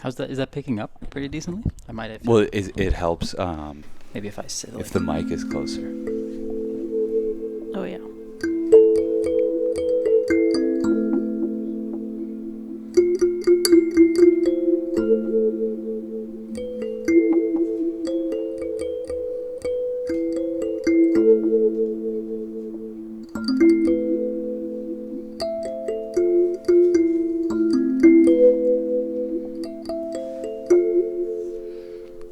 How's that? Is that picking up pretty decently? I might have. Well, it helps Maybe if I sit. if the mic is closer. Oh yeah.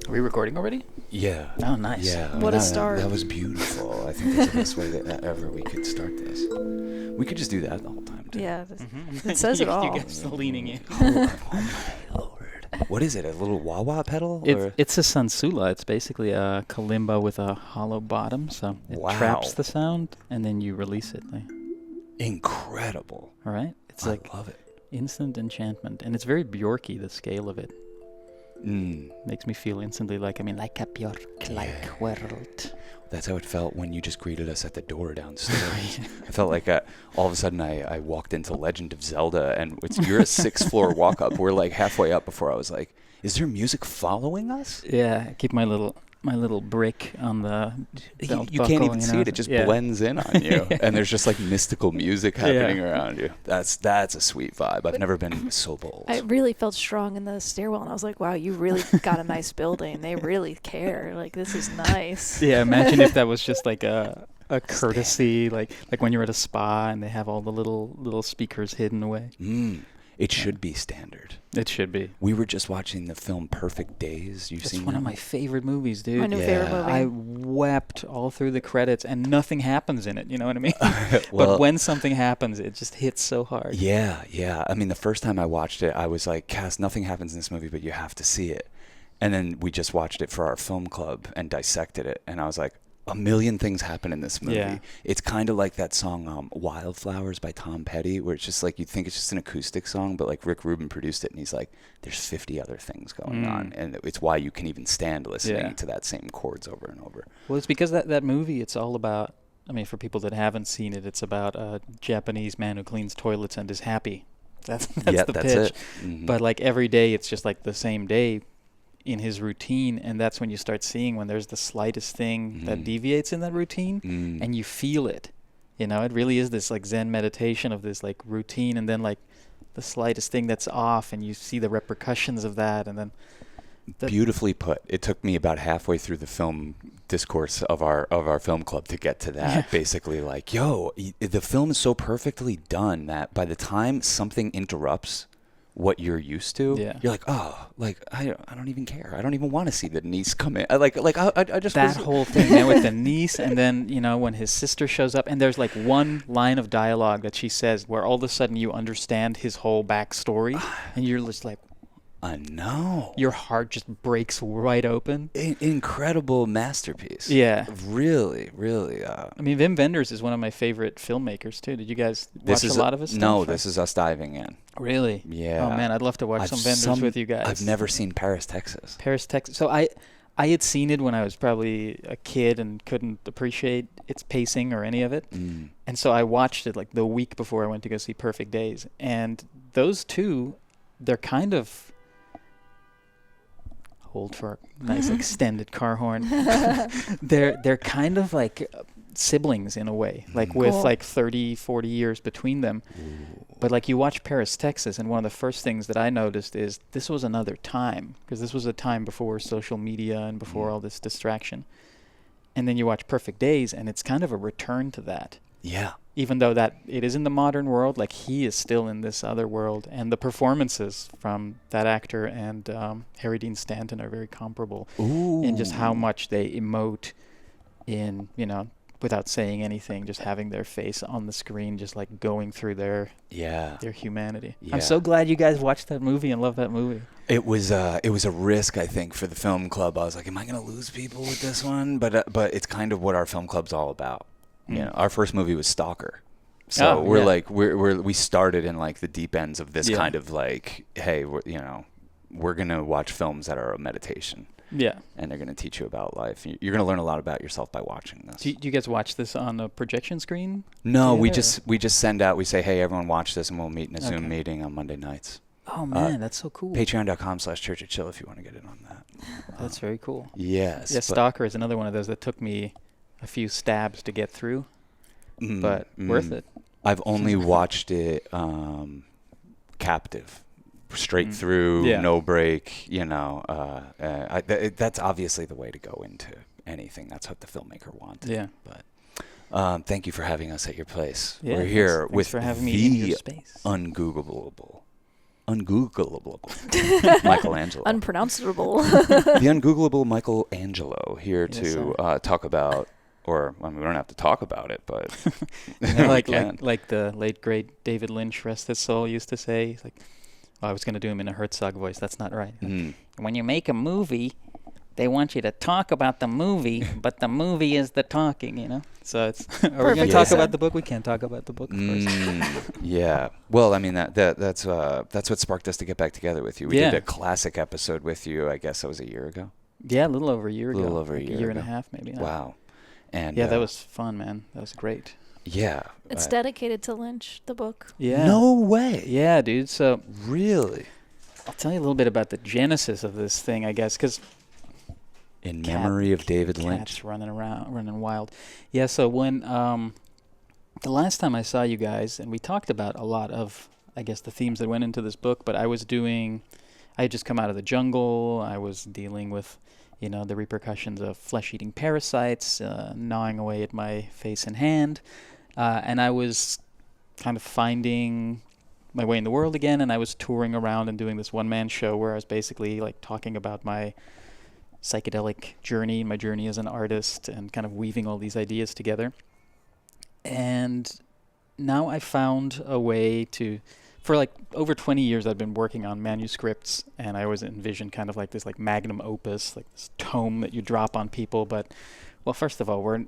Are we recording already? Yeah. Oh, nice. Yeah. What a start. That was beautiful. I think that's the best way that ever we could start this. We could just do that the whole time, too. Yeah. It says it all. You guys are leaning in. Oh my lord. What is it? A little wah-wah pedal? Or? It's a sansula. It's basically a kalimba with a hollow bottom, so it traps the sound, and then you release it. Incredible. All right? It's I love it. instant enchantment, and it's very Bjorky, the scale of it. Makes me feel instantly like a Bjork-like world. That's how it felt when you just greeted us at the door downstairs. I felt like all of a sudden I walked into Legend of Zelda, and you're a 6th floor walk up. We're like halfway up before I was like, is there music following us? Yeah, I keep my little brick on the belt You buckle, can't even see it. It just blends in on you. And there's just like mystical music happening around you. That's a sweet vibe. I've never been so bold. I really felt strong in the stairwell, and I was like, wow, you really got a nice building. They really care. Like, this is nice. Yeah, imagine if that was just like a courtesy, like when you're at a spa and they have all the little speakers hidden away. It should be standard. It should be. We were just watching the film Perfect Days. You've seen It's one of my favorite movies, dude. My new favorite movie. I wept all through the credits, and nothing happens in it. You know what I mean? Well, but when something happens, it just hits so hard. Yeah. I mean, the first time I watched it, I was like, Cass, nothing happens in this movie, but you have to see it. And then we just watched it for our film club and dissected it. And I was like, a million things happen in this movie. Yeah. It's kind of like that song Wildflowers by Tom Petty, where it's just like you think it's just an acoustic song, but like Rick Rubin produced it, and he's like, there's 50 other things going on. And it's why you can even stand listening to that same chords over and over. Well, it's because that movie, it's all about, I mean, for people that haven't seen it, it's about a Japanese man who cleans toilets and is happy. That's the pitch. It. Mm-hmm. But like every day, it's just like the same day in his routine, and that's when you start seeing when there's the slightest thing that deviates in that routine, and you feel it. You know, it really is this like Zen meditation of this like routine, and then like the slightest thing that's off, and you see the repercussions of that, and then beautifully put. It took me about halfway through the film discourse of our film club to get to that. Basically, like, the film is so perfectly done that by the time something interrupts what you're used to, you're like, oh, like I don't even care. I don't even want to see the niece come in. I just that whole thing there with the niece, and then when his sister shows up, and there's like one line of dialogue that she says where all of a sudden you understand his whole backstory, and you're just like, I know. Your heart just breaks right open. Incredible masterpiece. Yeah. Really, really. I mean, Wim Wenders is one of my favorite filmmakers, too. Did you guys watch a lot of his stuff? No, this is us diving in. Really? Yeah. Oh, man, I'd love to watch some Wenders with you guys. I've never seen Paris, Texas. Paris, Texas. So I had seen it when I was probably a kid and couldn't appreciate its pacing or any of it. And so I watched it like the week before I went to go see Perfect Days. And those two, they're kind of... Hold for a nice extended car horn. They're kind of like siblings in a way, like with like 30, 40 years between them. But like you watch Paris, Texas, and one of the first things that I noticed is this was another time, because this was a time before social media and before all this distraction. And then you watch Perfect Days, and it's kind of a return to that. Yeah. Even though that it is in the modern world, like he is still in this other world, and the performances from that actor and Harry Dean Stanton are very comparable in just how much they emote in, without saying anything, just having their face on the screen, just like going through their humanity. Yeah. I'm so glad you guys watched that movie and love that movie. It was a risk, I think, for the film club. I was like, am I going to lose people with this one? But it's kind of what our film club's all about. Our first movie was Stalker, so we started in like the deep ends of this kind of like, hey, we're gonna watch films that are a meditation, and they're gonna teach you about life. You're gonna learn a lot about yourself by watching this. Do you guys watch this on a projection screen? No, we just send out. We say, hey, everyone, watch this, and we'll meet in a Zoom meeting on Monday nights. Oh man, that's so cool. Patreon.com/Church of Chill if you want to get in on that. That's very cool. Yes. Yeah, Stalker is another one of those that took me a few stabs to get through, but worth it. I've only watched it captive, straight through, no break. That's obviously the way to go into anything. That's what the filmmaker wanted. Yeah. But thank you for having us at your place. Yeah, we're here thanks with for having me in your space. Ungoogleable Michelangelo. Unpronounceable. The ungoogleable Michelangelo here to talk about, or I mean, we don't have to talk about it, but like the late great David Lynch, rest his soul, used to say. He's like, I was going to do him in a Herzog voice. That's not right. When you make a movie, they want you to talk about the movie, but the movie is the talking, So it's, are we going to talk about the book? We can't talk about the book, of course. Yeah. Well, I mean, that's what sparked us to get back together with you. We did a classic episode with you, I guess that was a year ago. Yeah, a little over a year ago. A little over a year and a half, maybe. Wow. And yeah, that was fun, man. That was great. Yeah. It's dedicated to Lynch, the book. Yeah. No way. Yeah, dude. So really, I'll tell you a little bit about the genesis of this thing, I guess, because in memory of David Lynch. Cats running wild. Yeah, so when the last time I saw you guys, and we talked about a lot of, I guess, the themes that went into this book, but I had just come out of the jungle. I was dealing with, the repercussions of flesh-eating parasites gnawing away at my face and hand. And I was kind of finding my way in the world again, and I was touring around and doing this one-man show where I was basically like talking about my psychedelic journey, my journey as an artist, and kind of weaving all these ideas together. And now I found a way to, for like over 20 years I've been working on manuscripts, and I always envisioned kind of like this like magnum opus, like this tome that you drop on people. But well, first of all, we're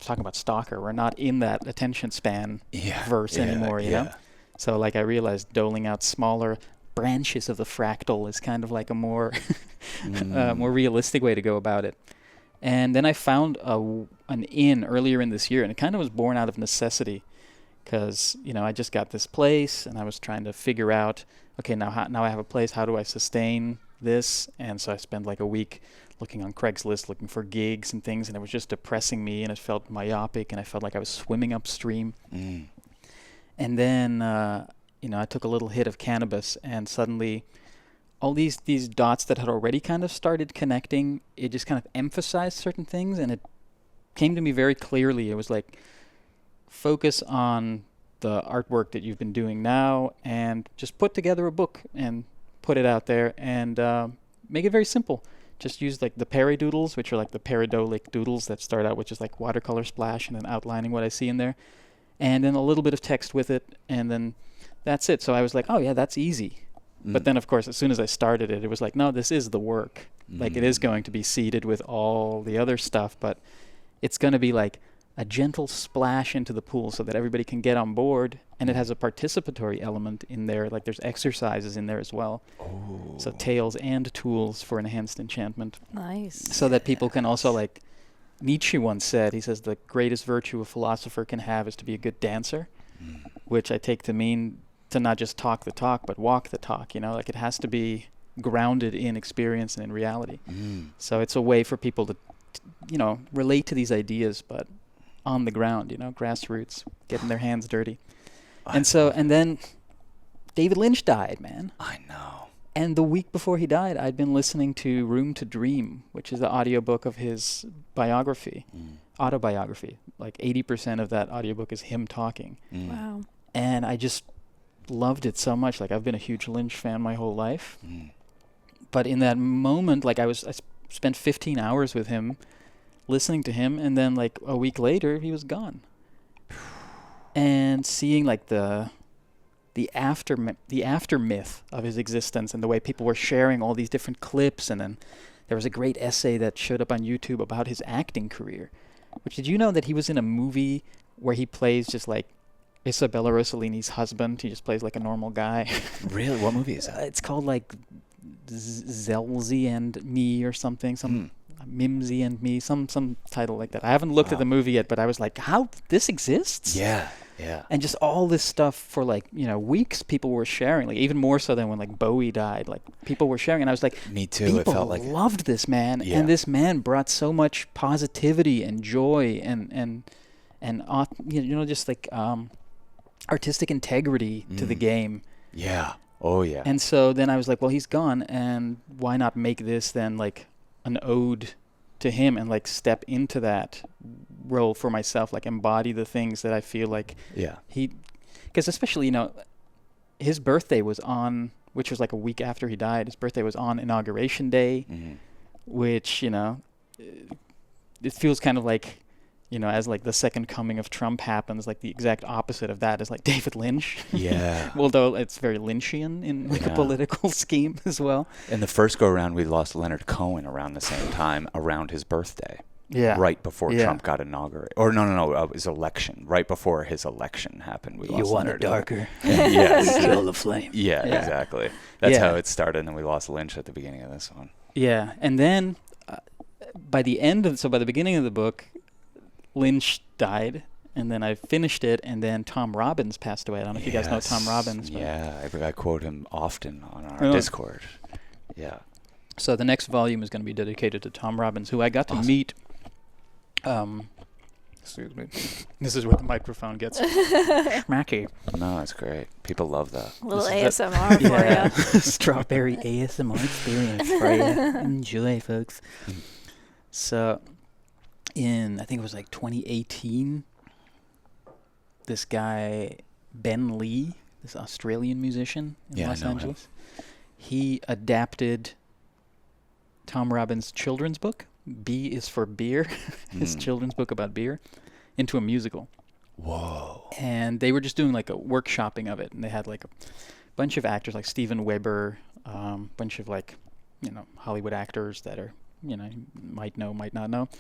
talking about Stalker. We're not in that attention span verse anymore, you know? So like I realized doling out smaller branches of the fractal is kind of like a more more realistic way to go about it. And then I found an inn earlier in this year, and it kind of was born out of necessity, because I just got this place, and I was trying to figure out, okay, now I have a place, how do I sustain this? And so I spent like a week looking on Craigslist, looking for gigs and things, and it was just depressing me, and it felt myopic, and I felt like I was swimming upstream. And then I took a little hit of cannabis, and suddenly all these dots that had already kind of started connecting, it just kind of emphasized certain things, and it came to me very clearly. It was like, focus on the artwork that you've been doing now, and just put together a book and put it out there, and make it very simple. Just use like the peri-doodles, which are like the pareidolik doodles that start out with just like watercolor splash and then outlining what I see in there, and then a little bit of text with it, and then that's it. So I was like, oh yeah, that's easy. But then, of course, as soon as I started it, it was like, no, this is the work. Like, it is going to be seeded with all the other stuff, but it's going to be like a gentle splash into the pool so that everybody can get on board, and it has a participatory element in there. Like, there's exercises in there as well. Oh. So tales and tools for enhanced enchantment. Nice. So that people can also, like, Nietzsche once said, he says, the greatest virtue a philosopher can have is to be a good dancer, which I take to mean to not just talk the talk, but walk the talk, like it has to be grounded in experience and in reality. So it's a way for people to, relate to these ideas, but on the ground, grassroots, getting their hands dirty. And then David Lynch died, man. I know. And the week before he died, I'd been listening to Room to Dream, which is the audiobook of his biography, autobiography. Like 80% of that audiobook is him talking. Wow. And I just loved it so much. Like, I've been a huge Lynch fan my whole life. But in that moment, like, I spent 15 hours with him, listening to him, and then like a week later, he was gone. And seeing like the aftermath of his existence, and the way people were sharing all these different clips, and then there was a great essay that showed up on YouTube about his acting career. Which, did you know that he was in a movie where he plays just like Isabella Rossellini's husband? He just plays like a normal guy. Really? What movie is that? It's called like Zelzy and Me or something. Mimsy and Me. Some title like that. I haven't looked at the movie yet, but I was like, how? This exists? Yeah. Yeah. And just all this stuff for like, weeks people were sharing, like even more so than when like Bowie died, like people were sharing. And I was like, me too. People it felt like loved this man. Yeah. And this man brought so much positivity and joy and just like artistic integrity to the game. Yeah. Oh, yeah. And so then I was like, well, he's gone, and why not make this then like an ode to him and like step into that role for myself, like embody the things that I feel like because especially, his birthday was on, which was like a week after he died. His birthday was on Inauguration Day, which, it feels kind of like, as like the second coming of Trump happens, like the exact opposite of that is like David Lynch. Yeah. Although it's very Lynchian in like a political scheme as well. In the first go around, we lost Leonard Cohen around the same time, around his birthday. Yeah. Right before Trump got inaugurated. Or no, his election. Right before his election happened, we lost Leonard. You want it darker. Yes. Kill the flame. Yeah, exactly. That's how it started, and then we lost Lynch at the beginning of this one. Yeah, and then by the beginning of the book, Lynch died, and then I finished it, and then Tom Robbins passed away. I don't know if you guys know Tom Robbins. Yeah, I quote him often on our Discord. Yeah. So the next volume is going to be dedicated to Tom Robbins, who I got to meet. Excuse me. This is where the microphone gets schmacky. No, it's great. People love that. A little ASMR for you. Strawberry ASMR experience for you. Enjoy, folks. So I think it was like 2018, this guy, Ben Lee, this Australian musician in Los Angeles, he adapted Tom Robbins' children's book, B is for Beer, his children's book about beer, into a musical. Whoa. And they were just doing like a workshopping of it, and they had like a bunch of actors like Steven Weber, bunch of like, Hollywood actors that are, might know, might not know.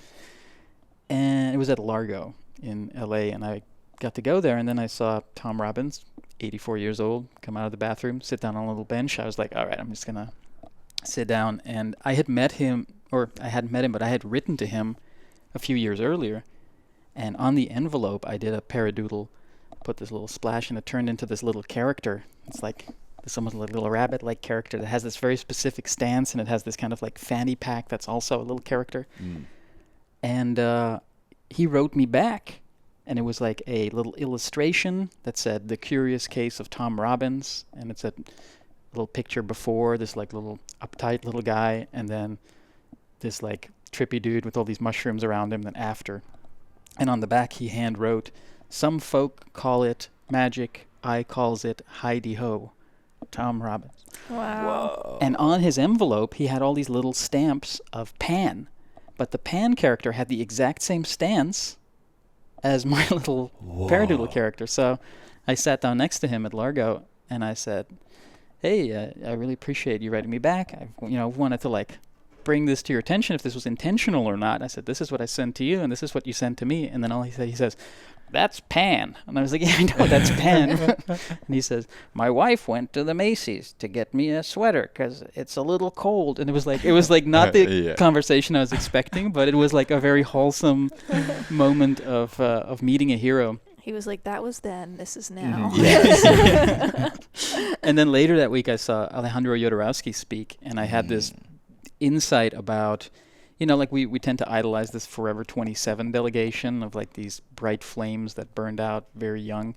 And it was at Largo in LA, and I got to go there, and then I saw Tom Robbins, 84 years old, come out of the bathroom, sit down on a little bench. I was like, all right, I'm just going to sit down. And I had met him, or I hadn't met him, but I had written to him a few years earlier. And on the envelope, I did a paradoodle, put this little splash, and it turned into this little character. It's like this almost like a little rabbit-like character that has this very specific stance, and it has this kind of like fanny pack that's also a little character. And he wrote me back, and it was like a little illustration that said, "The Curious Case of Tom Robbins," and it's a little picture before, this like little uptight little guy, and then this like trippy dude with all these mushrooms around him, then after. And on the back he hand wrote, "Some folk call it magic, I calls it Heidi-ho, Tom Robbins." Wow. Whoa. And on his envelope he had all these little stamps of Pan. But the Pan character had the exact same stance as my little paradoodle character. So I sat down next to him at Largo, and I said, "Hey, I really appreciate you writing me back. I wanted to like bring this to your attention if this was intentional or not." I said, "This is what I sent to you, and this is what you sent to me." And then all he says, "That's Pan." And I was like, "Yeah, I know, that's Pan." And he says, "My wife went to the Macy's to get me a sweater because it's a little cold." And it was like not the conversation I was expecting, but it was like a very wholesome moment of meeting a hero. He was like, "That was then, this is now." Yes. And then later that week I saw Alejandro Jodorowsky speak, and I had this insight about, like we tend to idolize this Forever 27 delegation of like these bright flames that burned out very young.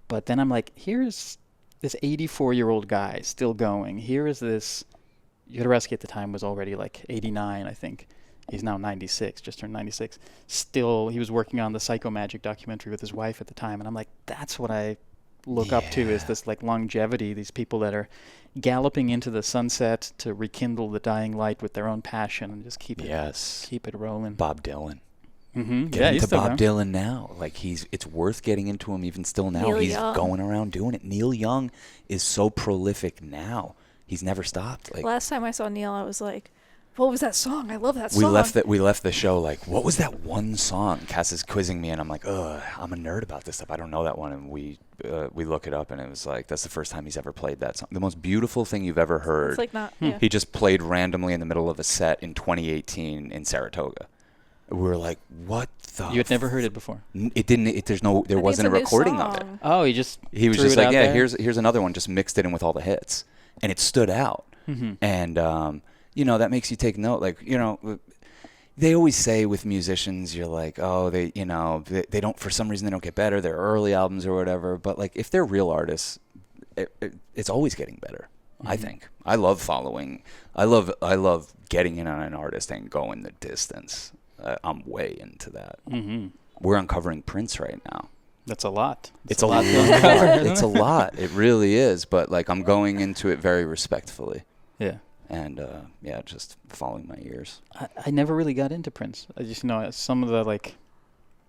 But then I'm like, here's this 84-year-old guy still going. Here is this, Jodorowsky at the time was already like 89, I think. He's now 96, just turned 96. Still, he was working on the Psychomagic documentary with his wife at the time. And I'm like, that's what I look up to, is this like longevity, these people that are galloping into the sunset to rekindle the dying light with their own passion and just keep it rolling. Bob Dylan. Get into Bob Dylan now. Like it's worth getting into him even still now. He's going around doing it. Neil Young is so prolific now. He's never stopped. Like, last time I saw Neil, I was like, "What was that song? I love that song." We left the show like, what was that one song? Cass is quizzing me, and I'm like, I'm a nerd about this stuff. I don't know that one. And we look it up, and it was like, that's the first time he's ever played that song. The most beautiful thing you've ever heard. It's like not. He just played randomly in the middle of a set in 2018 in Saratoga. We were like, what You had never heard it before. It didn't. There wasn't a recording of it. Oh, he was just like, yeah, here's another one. Just mixed it in with all the hits, and it stood out. Mm-hmm. And that makes you take note. Like, they always say with musicians, you're like, oh, they don't, for some reason they don't get better. They're early albums or whatever. But like, if they're real artists, it's always getting better. Mm-hmm. I think. I love following. I love getting in on an artist and going the distance. I'm way into that. Mm-hmm. We're uncovering Prince right now. That's a lot. It's a lot to uncover. It's a lot. It really is. But like, I'm going into it very respectfully. Yeah. And just following my ears. I never really got into Prince. I just know some of the like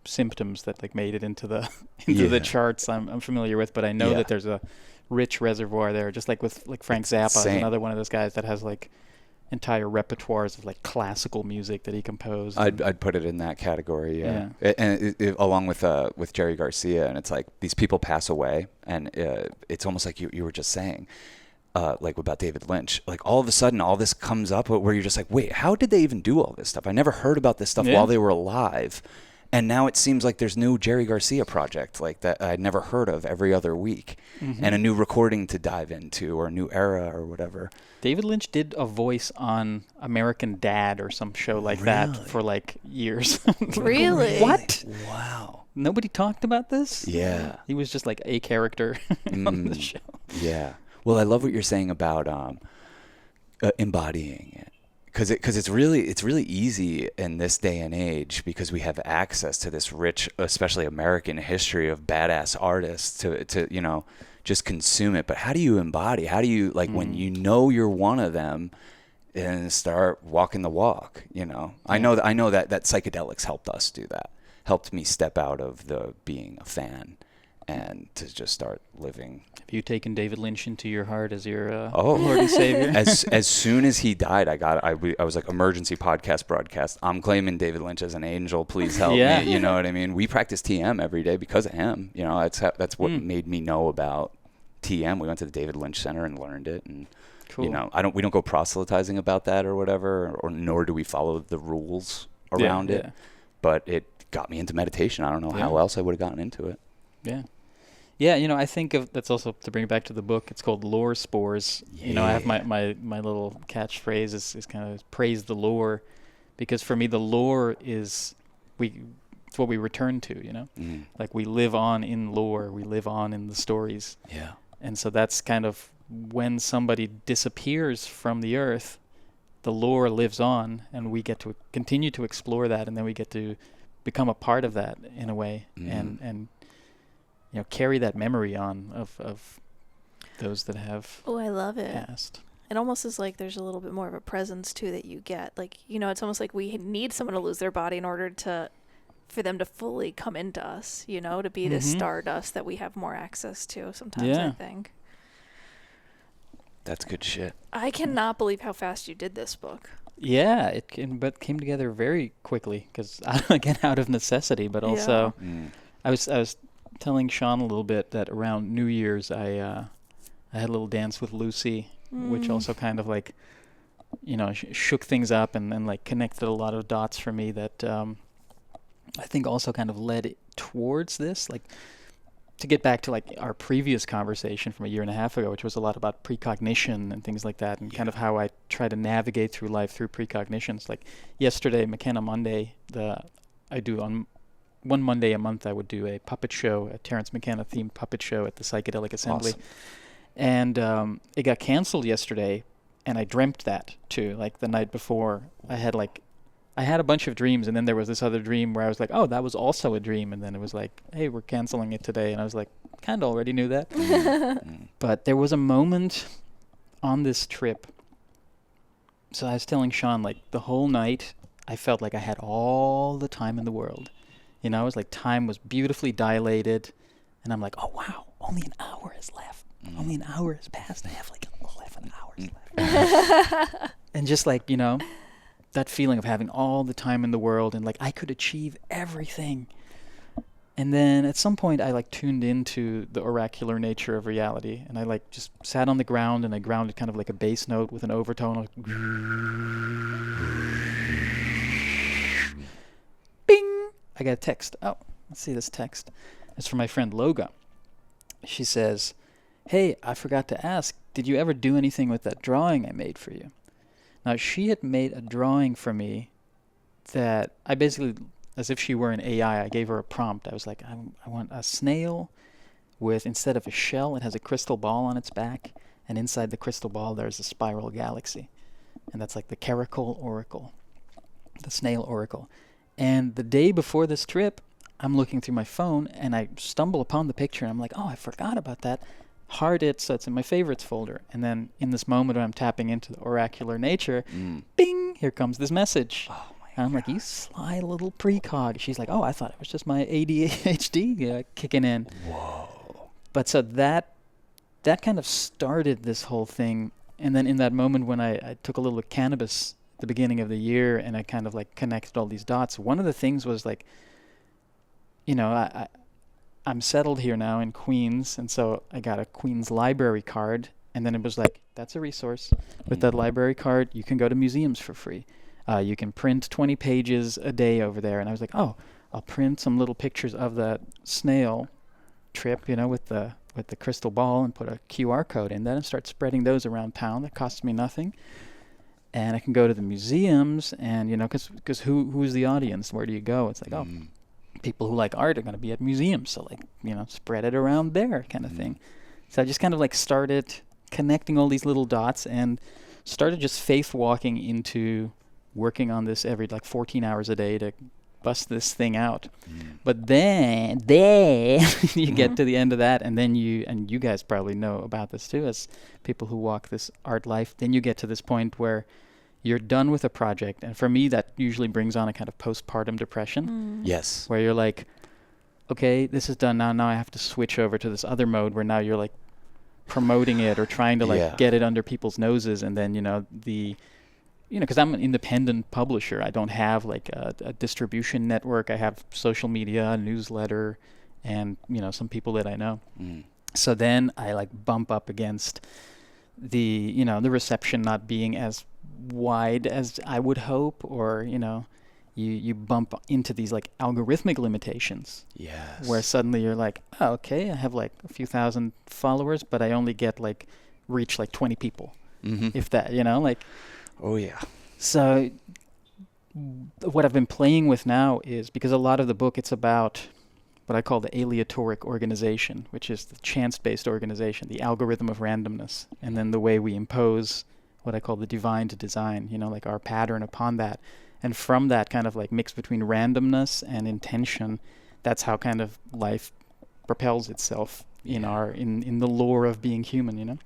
symptoms that like made it into the the charts. I'm familiar with, but I know that there's a rich reservoir there. Just like with like Frank Zappa, another one of those guys that has like entire repertoires of like classical music that he composed. I'd put it in that category, and it, along with Jerry Garcia. And it's like these people pass away, and it's almost like you were just saying, like about David Lynch. Like all of a sudden, all this comes up where you're just like, wait, how did they even do all this stuff? I never heard about this stuff while they were alive. And now it seems like there's new Jerry Garcia project like that I'd never heard of every other week, and a new recording to dive into, or a new era or whatever. David Lynch did a voice on American Dad or some show like that for like years. Really? What? Wow. Nobody talked about this? Yeah. He was just like a character on the show. Yeah. Well, I love what you're saying about embodying it. Because it's really easy in this day and age, because we have access to this rich, especially American history of badass artists to just consume it. But how do you embody? How do you, like, when you're one of them, and start walking the walk? I know that psychedelics helped us do that. Helped me step out of the being a fan and to just start living. Have you taken David Lynch into your heart as your Lord and Savior? As soon as he died, I was like, emergency podcast broadcast. I'm claiming David Lynch as an angel. Please help me. You know what I mean? We practice TM every day because of him. That's what made me know about TM. We went to the David Lynch Center and learned it. And cool. We don't go proselytizing about that or whatever, or nor do we follow the rules around it. But it got me into meditation. I don't know how else I would have gotten into it. Yeah. Yeah, I think of that's also, to bring it back to the book, it's called Lore Spores. Yeah. I have my little catchphrase is kind of praise the lore, because for me the lore is it's what we return to, Like we live on in lore, we live on in the stories. Yeah. And so that's kind of when somebody disappears from the earth, the lore lives on, and we get to continue to explore that, and then we get to become a part of that in a way, and carry that memory on of those that have I love it. passed. It almost is like there's a little bit more of a presence too that you get. Like, it's almost like we need someone to lose their body in order for them to fully come into us, to be this stardust that we have more access to sometimes, I think. That's good shit. I cannot believe how fast you did this book. Yeah, it came together very quickly, because again, out of necessity, but also I was telling Sean a little bit that around New Year's I had a little dance with Lucy, which also kind of like shook things up and like connected a lot of dots for me that I think also kind of led towards this, like, to get back to like our previous conversation from a year and a half ago, which was a lot about precognition and things like that, and kind of how I try to navigate through life through precognitions. Like yesterday, McKenna Monday, I do on one Monday a month, I would do a puppet show, a Terrence McKenna themed puppet show at the Psychedelic Assembly. Awesome. And it got canceled yesterday, and I dreamt that too. Like the night before, I had a bunch of dreams, and then there was this other dream where I was like, oh, that was also a dream. And then it was like, hey, we're canceling it today. And I was like, kind of already knew that. But there was a moment on this trip. So I was telling Sean, like, the whole night, I felt like I had all the time in the world. It was like time was beautifully dilated. And I'm like, oh, wow, only an hour is left. Only an hour has passed. I have like 11 hours left. And just like, that feeling of having all the time in the world, and like I could achieve everything. And then at some point I like tuned into the oracular nature of reality, and I like just sat on the ground, and I grounded kind of like a bass note with an overtone, like bing. I got a text. Oh, let's see this text. It's from my friend Loga. She says, "Hey, I forgot to ask, did you ever do anything with that drawing I made for you?" Now, she had made a drawing for me that I basically, as if she were an AI, I gave her a prompt. I was like, I want a snail with, instead of a shell, it has a crystal ball on its back, and inside the crystal ball there's a spiral galaxy. And that's like the Caracal Oracle, the snail oracle. And the day before this trip, I'm looking through my phone, and I stumble upon the picture, and I'm like, oh, I forgot about that. Heart it, so it's in my favorites folder. And then in this moment when I'm tapping into the oracular nature, bing, here comes this message. Oh my And I'm like, you sly little precog. She's like, oh, I thought it was just my ADHD kicking in. Whoa. But so that kind of started this whole thing. And then in that moment when I took a little cannabis at the beginning of the year, and I kind of like connected all these dots, one of the things was like, you know, I'm settled here now in Queens, and so I got a Queens library card, and then it was like, that's a resource. With that library card, you can go to museums for free. You can print 20 pages a day over there. And I was like, oh, I'll print some little pictures of that snail trip, you know, with the crystal ball, and put a QR code in that and start spreading those around town. That costs me nothing. And I can go to the museums, and, you know, because who's the audience? Where do you go? It's like, oh, people who like art are going to be at museums. So, like, you know, spread it around there kind of thing. So I just kind of like started connecting all these little dots and started just faith walking into working on this every like 14 hours a day to bust this thing out. But then you get to the end of that, and then you guys probably know about this too, as people who walk this art life, then you get to this point where you're done with a project. And for me, that usually brings on a kind of postpartum depression. Yes. Where you're like, okay, this is done now. Now I have to switch over to this other mode where now you're like promoting it or trying to like get it under people's noses. And then, you know, because I'm an independent publisher, I don't have like a distribution network. I have social media, a newsletter, and, you know, some people that I know. So then I like bump up against the reception not being as wide as I would hope, or, you know, you bump into these like algorithmic limitations. Yes. Where suddenly you're like, oh, okay, I have like a few thousand followers, but I only get like reach like 20 people, if that, you know, like. Oh yeah. So what I've been playing with now is, because a lot of the book, it's about what I call the aleatoric organization, which is the chance-based organization, the algorithm of randomness, and then the way we impose what I call the divine to design, you know, like our pattern upon that. And from that kind of like mix between randomness and intention, that's how kind of life propels itself in the lore of being human, you know?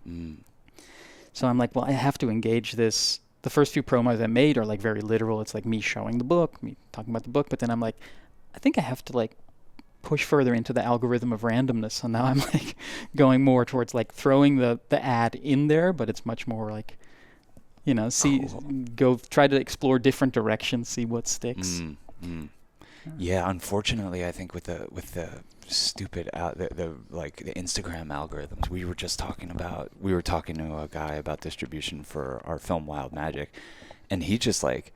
So I'm like, well, I have to engage this. The first few promos I made are like very literal. It's like me showing the book, me talking about the book. But then I'm like, I think I have to like push further into the algorithm of randomness. So now I'm like going more towards like throwing the ad in there, but it's much more like, you know, go try to explore different directions, see what sticks. Yeah, unfortunately, I think with the stupid the Instagram algorithms, we were talking to a guy about distribution for our film Wild Magic, and he just like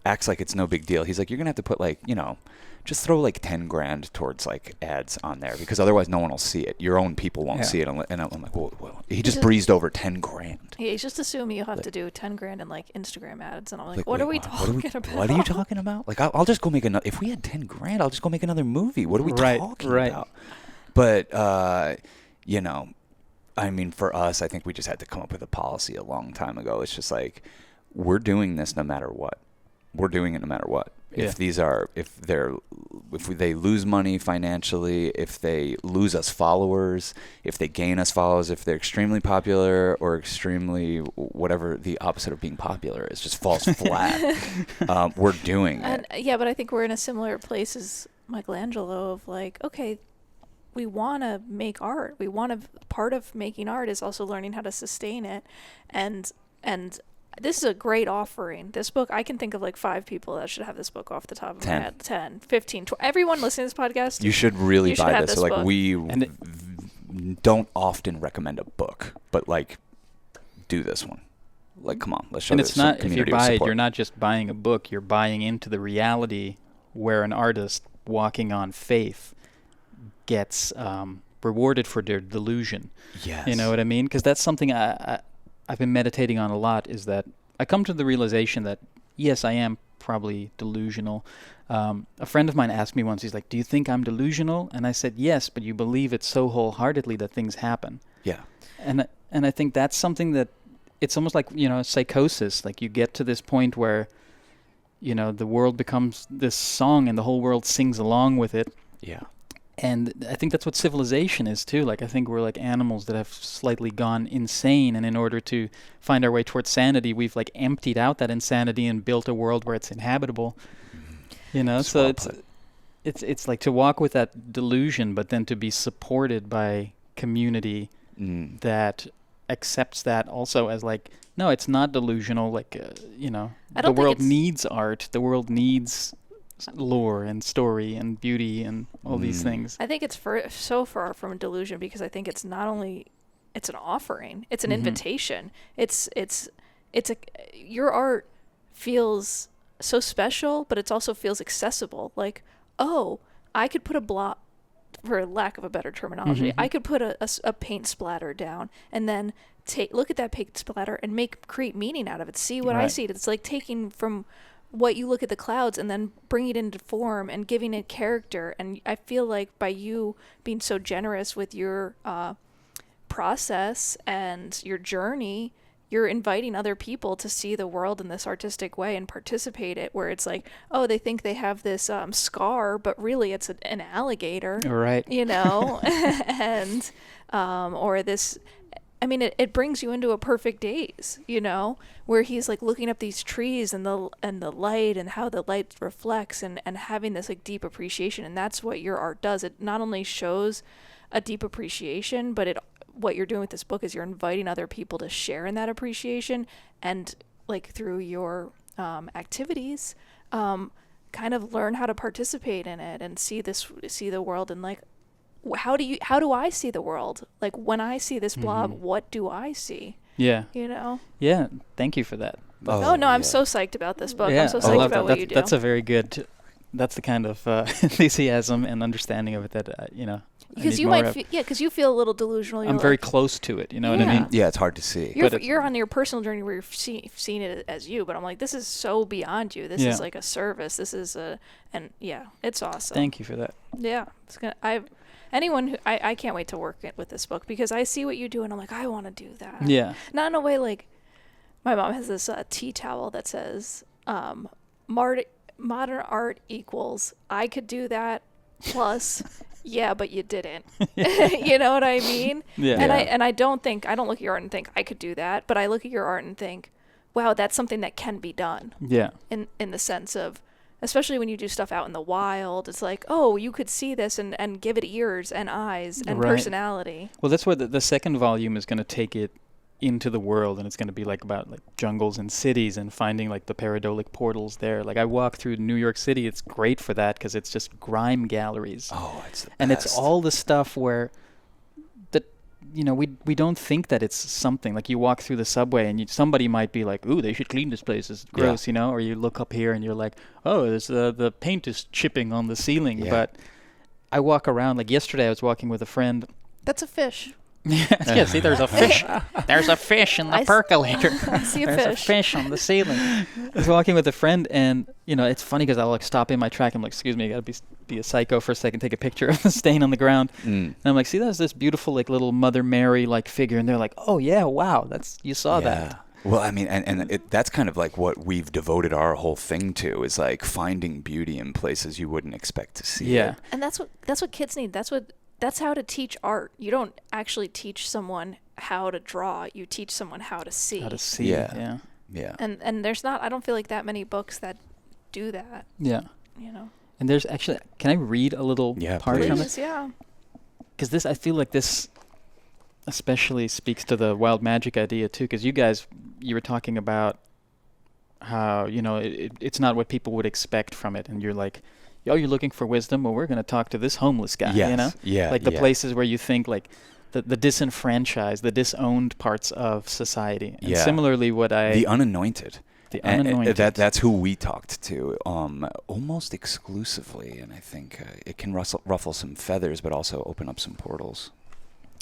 acts like it's no big deal. He's like, you're gonna have to put like, you know, just throw like 10 grand towards like ads on there, because otherwise no one will see it. Your own people won't see it. And I'm like, well, he just breezed over 10 grand. Yeah, he's just assuming you have to do 10 grand in like Instagram ads, and I'm like, what are we talking about? What are you talking about? Like, I'll just go make another. If we had 10 grand, I'll just go make another movie. What are we talking about? But you know, I mean, for us, I think we just had to come up with a policy a long time ago. It's just like, we're doing this no matter what. We're doing it no matter what. If they lose money financially, if they lose us followers, if they gain us followers, if they're extremely popular or extremely whatever the opposite of being popular is, just falls flat, we're doing it. Yeah, but I think we're in a similar place as Michelangelo of like, okay, we want to make art. Part of making art is also learning how to sustain it, and this is a great offering. This book, I can think of like 5 people that should have this book off the top of my head. 10, 15, 20. Everyone listening to this podcast, you should really buy this. So like, book. We don't often recommend a book, but like, do this one. Like, come on, let's show. And it's not, if you buy it, you're not just buying a book. You're buying into the reality where an artist walking on faith gets rewarded for their delusion. Yes. You know what I mean? Because that's something I've been meditating on a lot, is that I come to the realization that, yes, I am probably delusional. A friend of mine asked me once, he's like, do you think I'm delusional? And I said, yes, but you believe it so wholeheartedly that things happen. Yeah. And I think that's something that, it's almost like, psychosis. Like you get to this point where, the world becomes this song and the whole world sings along with it. Yeah. And I think that's what civilization is too. Like I think we're like animals that have slightly gone insane, and in order to find our way towards sanity, we've like emptied out that insanity and built a world where it's inhabitable. So it's like to walk with that delusion, but then to be supported by community that accepts that also as like, no, it's not delusional. Like the world needs art. The world needs lore and story and beauty and all these things. I think it's so far from a delusion, because I think it's not only, it's an offering, it's an invitation. Your art feels so special, but it also feels accessible. Like, oh, I could put a block, for lack of a better terminology, I could put a paint splatter down and then look at that paint splatter and create meaning out of it. See what I see. It's like taking from what you look at the clouds and then bringing it into form and giving it character. And I feel like by you being so generous with your process and your journey, you're inviting other people to see the world in this artistic way and participate it, where it's like, oh, they think they have this scar, but really it's an alligator. Right. And or this, I mean, it brings you into a perfect daze, where he's like looking up these trees and the light and how the light reflects and having this like deep appreciation. And that's what your art does. It not only shows a deep appreciation, but what you're doing with this book is you're inviting other people to share in that appreciation, and like through your activities, kind of learn how to participate in it and see the world, and like, how do I see the world? Like when I see this blob, what do I see? Yeah. Yeah. Thank you for that. I'm so psyched about this book. Yeah. I'm so psyched about what you do. That's a very good, that's the kind of enthusiasm and understanding of it that, because you might because you feel a little delusional. I'm very close to it, you know what I mean? Yeah, it's hard to see. You're on your personal journey where you've seen it as you, but I'm like, this is so beyond you. This is like a service. This is it's awesome. Thank you for that. Yeah, I can't wait to work with this book, because I see what you do and I'm like, I want to do that. Yeah. Not in a way like, my mom has this tea towel that says, modern art equals, I could do that, plus, yeah, but you didn't. You know what I mean? Yeah. And I don't look at your art and think I could do that, but I look at your art and think, wow, that's something that can be done. Yeah. In the sense of, especially when you do stuff out in the wild, it's like, oh, you could see this and give it ears and eyes and personality. Well, that's where the second volume is going to take it into the world, and it's going to be like about like jungles and cities and finding like the pareidolik portals there. Like I walk through New York City, it's great for that because it's just grime galleries. Oh, it's the best. And it's all the stuff where that we don't think that it's something. Like you walk through the subway and somebody might be like, ooh, they should clean this place, it's gross, or you look up here and you're like, oh, there's the paint is chipping on the ceiling. Yeah. But I walk around, like yesterday I was walking with a friend. That's a fish. Yeah, see, there's a fish. There's a fish in the percolator. I see there's a fish on the ceiling. I was walking with a friend, and it's funny because I'll like stop in my track. I'm like, excuse me, I gotta be a psycho for a second, take a picture of the stain on the ground. And I'm like, see, there's this beautiful like little Mother Mary like figure, and they're like, oh yeah, wow, you saw that. Well, I mean, and that's kind of like what we've devoted our whole thing to, is like finding beauty in places you wouldn't expect to see. Yeah, and that's what kids need. That's how to teach art. You don't actually teach someone how to draw. You teach someone how to see. How to see. Yeah. And there's not, I don't feel like that many books that do that. Yeah. And there's actually, can I read a little part from it? Yeah. Because I feel like this especially speaks to the wild magic idea too. Because you were talking about how, it's not what people would expect from it. And you're like, oh, you're looking for wisdom? Well, we're going to talk to this homeless guy, Yeah, like the places where you think like the disenfranchised, the disowned parts of society. And similarly the unanointed. The unanointed. That's who we talked to almost exclusively, and I think it can ruffle some feathers, but also open up some portals.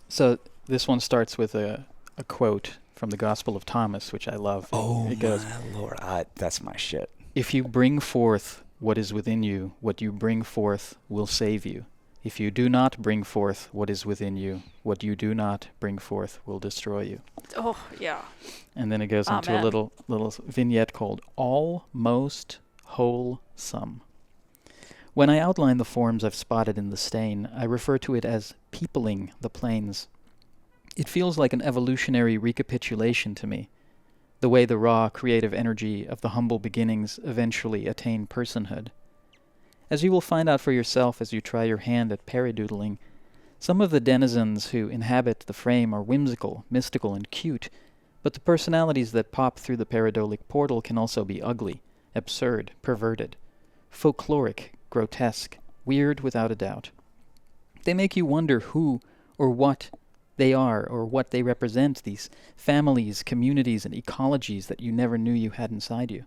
So this one starts with a quote from the Gospel of Thomas, which I love. Oh, it goes, my Lord. That's my shit. "If you bring forth what is within you, what you bring forth will save you. If you do not bring forth what is within you, what you do not bring forth will destroy you." Oh, yeah. And then it goes into a little vignette called Almost Wholesome. When I outline the forms I've spotted in the stain, I refer to it as peopling the plains. It feels like an evolutionary recapitulation to me, the way the raw creative energy of the humble beginnings eventually attain personhood. As you will find out for yourself as you try your hand at paradoodling, some of the denizens who inhabit the frame are whimsical, mystical, and cute, but the personalities that pop through the paradolic portal can also be ugly, absurd, perverted, folkloric, grotesque, weird without a doubt. They make you wonder who or what they are or what they represent, these families, communities, and ecologies that you never knew you had inside you.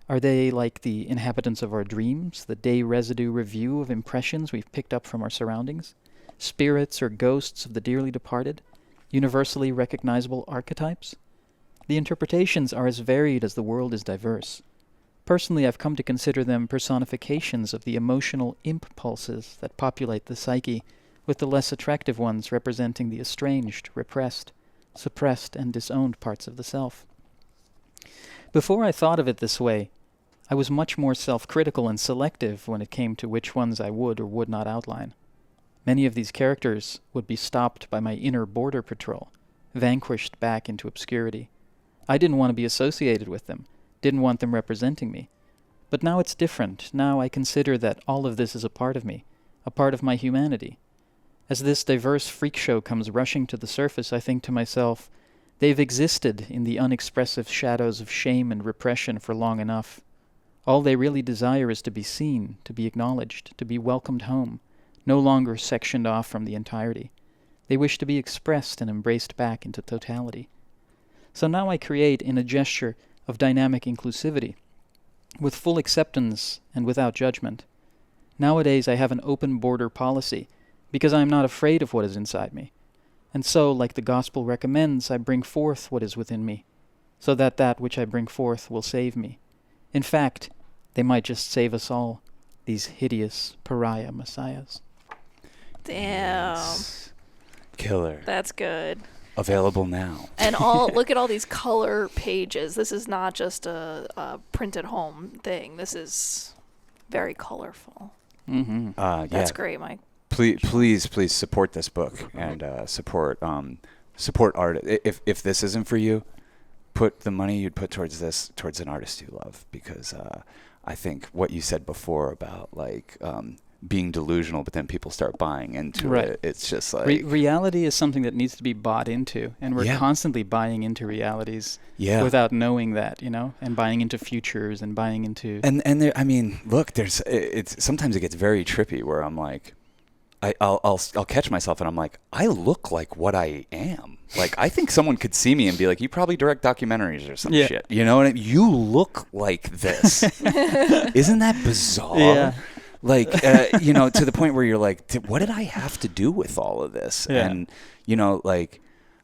Are they like the inhabitants of our dreams, the day residue review of impressions we've picked up from our surroundings? Spirits or ghosts of the dearly departed? Universally recognizable archetypes? The interpretations are as varied as the world is diverse. Personally, I've come to consider them personifications of the emotional impulses that populate the psyche, with the less attractive ones representing the estranged, repressed, suppressed, and disowned parts of the self. Before I thought of it this way, I was much more self-critical and selective when it came to which ones I would or would not outline. Many of these characters would be stopped by my inner border patrol, vanquished back into obscurity. I didn't want to be associated with them, didn't want them representing me. But now it's different. Now I consider that all of this is a part of me, a part of my humanity. As this diverse freak show comes rushing to the surface, I think to myself, they've existed in the unexpressive shadows of shame and repression for long enough. All they really desire is to be seen, to be acknowledged, to be welcomed home, no longer sectioned off from the entirety. They wish to be expressed and embraced back into totality. So now I create in a gesture of dynamic inclusivity, with full acceptance and without judgment. Nowadays I have an open border policy, because I am not afraid of what is inside me. And so, like the gospel recommends, I bring forth what is within me, so that that which I bring forth will save me. In fact, they might just save us all, these hideous pariah messiahs. Damn. Yes. Killer. That's good. Available now. And look at all these color pages. This is not just a print at home thing. This is very colorful. Mm-hmm. That's great, Mike. Please support this book and support art. If this isn't for you, put the money you'd put towards this towards an artist you love, because I think what you said before about like being delusional, but then people start buying into it. It's just like reality is something that needs to be bought into, and we're constantly buying into realities without knowing that, and buying into futures and buying into and there, I mean, look, it's sometimes it gets very trippy where I'm like, I'll catch myself and I'm like, I look like what I am. Like, I think someone could see me and be like, you probably direct documentaries or some shit. You know what I mean? You look like this. Isn't that bizarre? Yeah. Like, to the point where you're like, what did I have to do with all of this? Yeah. And, like,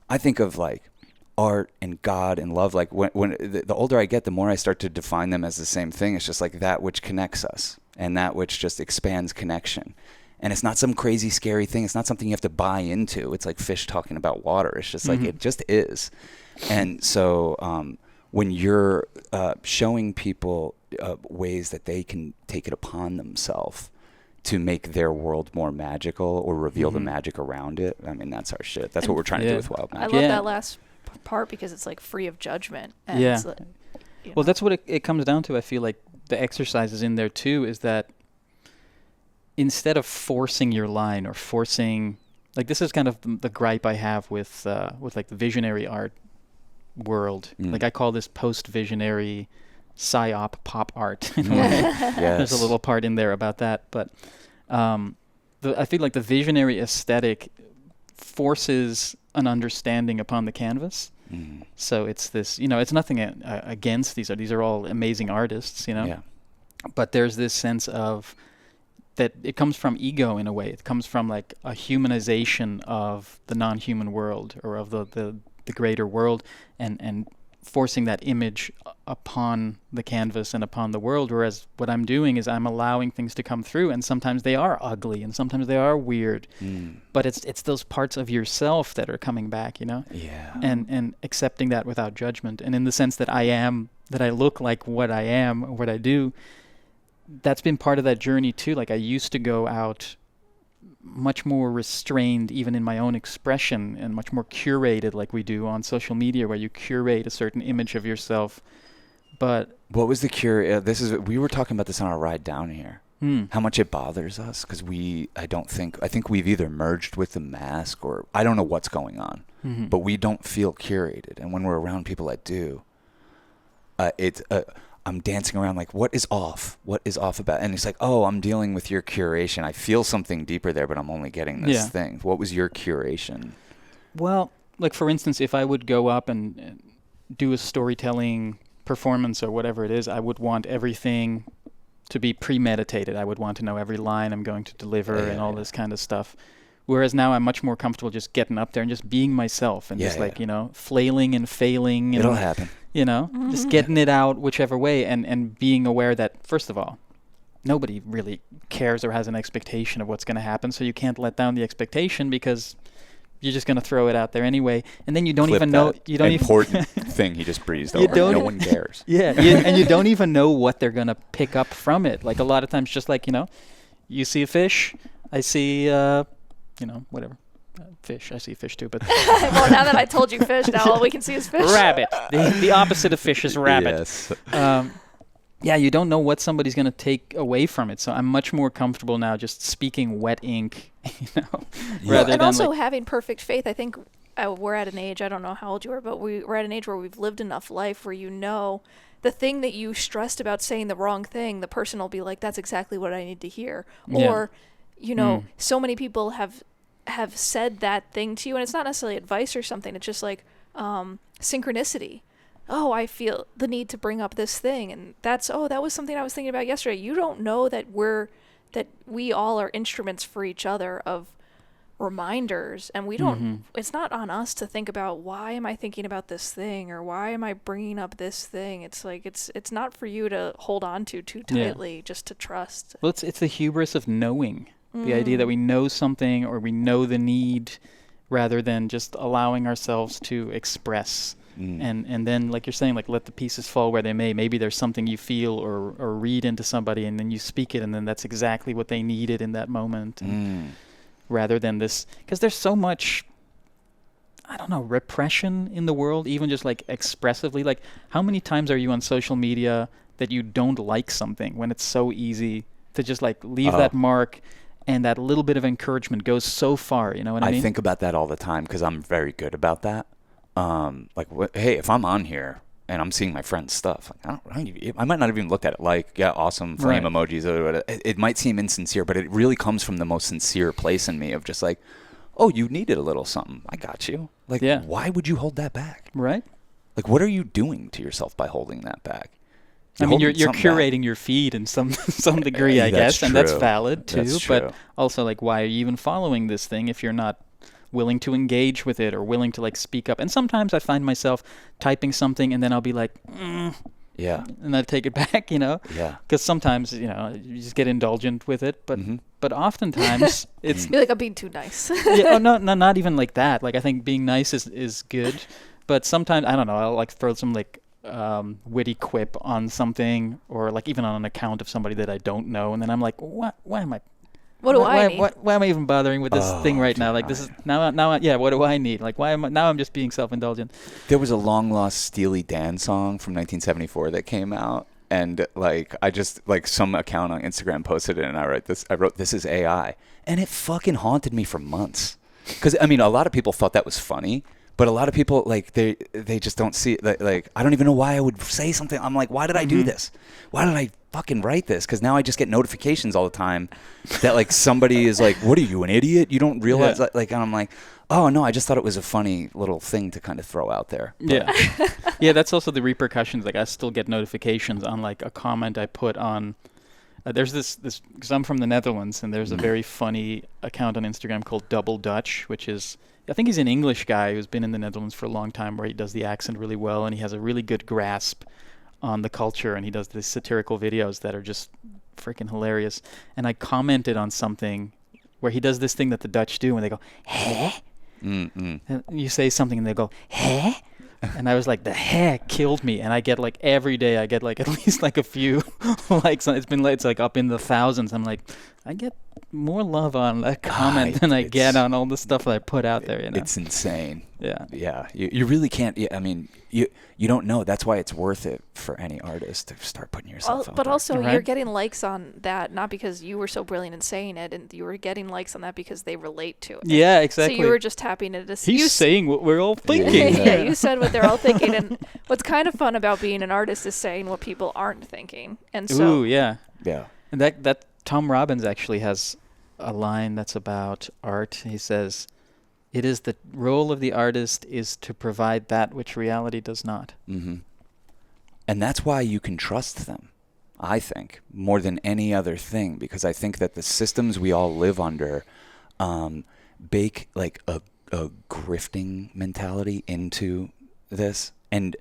I think of like art and God and love. Like when the older I get, the more I start to define them as the same thing. It's just like that which connects us and that which just expands connection. And it's not some crazy, scary thing. It's not something you have to buy into. It's like fish talking about water. It's just like, it just is. And so when you're showing people ways that they can take it upon themselves to make their world more magical or reveal the magic around it, I mean, that's our shit. That's what we're trying to do with Wild Magic. I love that last part because it's like free of judgment. And it's like, well, that's what it comes down to. I feel like the exercises in there too is that instead of forcing your line or forcing, like, this is kind of the gripe I have with like the visionary art world. Like, I call this post-visionary psyop pop art. There's a little part in there about that, but I feel like the visionary aesthetic forces an understanding upon the canvas, So it's this, it's nothing against these. These are all amazing artists, Yeah. But there's this sense of that it comes from ego in a way. It comes from like a humanization of the non-human world or of the greater world, and forcing that image upon the canvas and upon the world. Whereas what I'm doing is I'm allowing things to come through, and sometimes they are ugly and sometimes they are weird. But it's those parts of yourself that are coming back, Yeah. And accepting that without judgment. And in the sense that I look like what I am, what I do, that's been part of that journey too. Like I used to go out much more restrained even in my own expression, and much more curated like we do on social media, where you curate a certain image of yourself. But what was the cure? We were talking about this on our ride down here. How much it bothers us, because I think we've either merged with the mask, or I don't know what's going on, but we don't feel curated. And when we're around people that do, I'm dancing around like, what is off? What is off about? And it's like, oh, I'm dealing with your curation. I feel something deeper there, but I'm only getting this thing. What was your curation? Well, like for instance, if I would go up and do a storytelling performance or whatever it is, I would want everything to be premeditated. I would want to know every line I'm going to deliver and all this kind of stuff. Whereas now I'm much more comfortable just getting up there and just being myself and flailing and failing. It'll happen. Just getting it out whichever way, and being aware that, first of all, nobody really cares or has an expectation of what's going to happen, so you can't let down the expectation because you're just going to throw it out there anyway. And then you don't even know. You don't important thing he just breezed over. No one cares. And you don't even know what they're going to pick up from it. Like a lot of times, just like, you see a fish, I see, whatever. Fish. I see fish too, but well, now that I told you fish, now all we can see is fish. Rabbit. The opposite of fish is rabbit. Yes. You don't know what somebody's going to take away from it. So I'm much more comfortable now just speaking wet ink, rather than also having perfect faith. I think we're at an age, I don't know how old you are, but we're at an age where we've lived enough life where the thing that you stressed about saying the wrong thing, the person will be like, that's exactly what I need to hear. Or, so many people have said that thing to you, and it's not necessarily advice or something. It's just like synchronicity. Oh, I feel the need to bring up this thing, and that was something I was thinking about yesterday. You don't know that we all are instruments for each other of reminders, and we don't. It's not on us to think about, why am I thinking about this thing, or why am I bringing up this thing. It's like it's not for you to hold on to too tightly, just to trust. Well, it's the hubris of knowing. The idea that we know something, or we know the need, rather than just allowing ourselves to express. And then, like you're saying, like, let the pieces fall where they may. Maybe there's something you feel or read into somebody, and then you speak it, and then that's exactly what they needed in that moment. Rather than this, because there's so much, I don't know, repression in the world, even just like expressively. Like, how many times are you on social media that you don't like something, when it's so easy to just like leave that mark? And that little bit of encouragement goes so far, you know what I mean? I think about that all the time, because I'm very good about that. Hey, if I'm on here and I'm seeing my friend's stuff, like, I might not even look at it like, awesome flame emojis or whatever. It might seem insincere, but it really comes from the most sincere place in me of just like, oh, you needed a little something. I got you. Like, why would you hold that back? Right. Like, what are you doing to yourself by holding that back? You're curating your feed in some degree, I guess, and that's valid too. That's true. But also, like, why are you even following this thing if you're not willing to engage with it or willing to like speak up? And sometimes I find myself typing something, and then I'll be like, and I take it back, because sometimes you just get indulgent with it, but oftentimes it's be like, I'm being too nice. not even like that. Like, I think being nice is good, but sometimes, I don't know, I'll like throw some like witty quip on something, or like even on an account of somebody that I don't know, and then I'm like, why am I? What do I need? Why am I even bothering with this thing right now? Like, this is now. What do I need? Like, I'm just being self-indulgent. There was a long lost Steely Dan song from 1974 that came out, and like I just like some account on Instagram posted it, and I wrote this is AI, and it fucking haunted me for months. Because I mean, a lot of people thought that was funny. But a lot of people, like, they just don't see it. Like, I don't even know why I would say something. I'm like, why did I do this? Why did I fucking write this? Because now I just get notifications all the time that, like, somebody is like, what are you, an idiot? You don't realize, like, and I'm like, oh, no, I just thought it was a funny little thing to kind of throw out there. But Yeah. Yeah, that's also the repercussions. Like, I still get notifications on, like, a comment I put on. There's this because I'm from the Netherlands, and there's a very funny account on Instagram called Double Dutch, which is, I think he's an English guy who's been in the Netherlands for a long time, where he does the accent really well, and he has a really good grasp on the culture, and he does these satirical videos that are just freaking hilarious. And I commented on something where he does this thing that the Dutch do, and they go, "Heh?" And you say something, and they go, "Heh?" And I was like, the heck killed me. And I get, like, every day I get, like, at least, like, a few likes. It's like up in the thousands. I'm like, I get more love on that comment than I get on all the stuff that I put out there. You know? It's insane. Yeah. Yeah. You really can't. I mean, you don't know. That's why it's worth it for any artist to start putting yourself out But there. also, Right. you're getting likes on that not because you were so brilliant in saying it, and you were getting likes on that because they relate to it. Yeah, exactly. So you were just tapping into. He's saying what we're all thinking. Yeah, you said what they're all thinking, and what's kind of fun about being an artist is saying what people aren't thinking. And so, Ooh, yeah. Yeah. And that Tom Robbins actually has a line that's about art. He says, "It is the role of the artist is to provide that which reality does not." Mm-hmm. And that's why you can trust them, I think, more than any other thing, because I think that the systems we all live under bake, like, a grifting mentality into this. And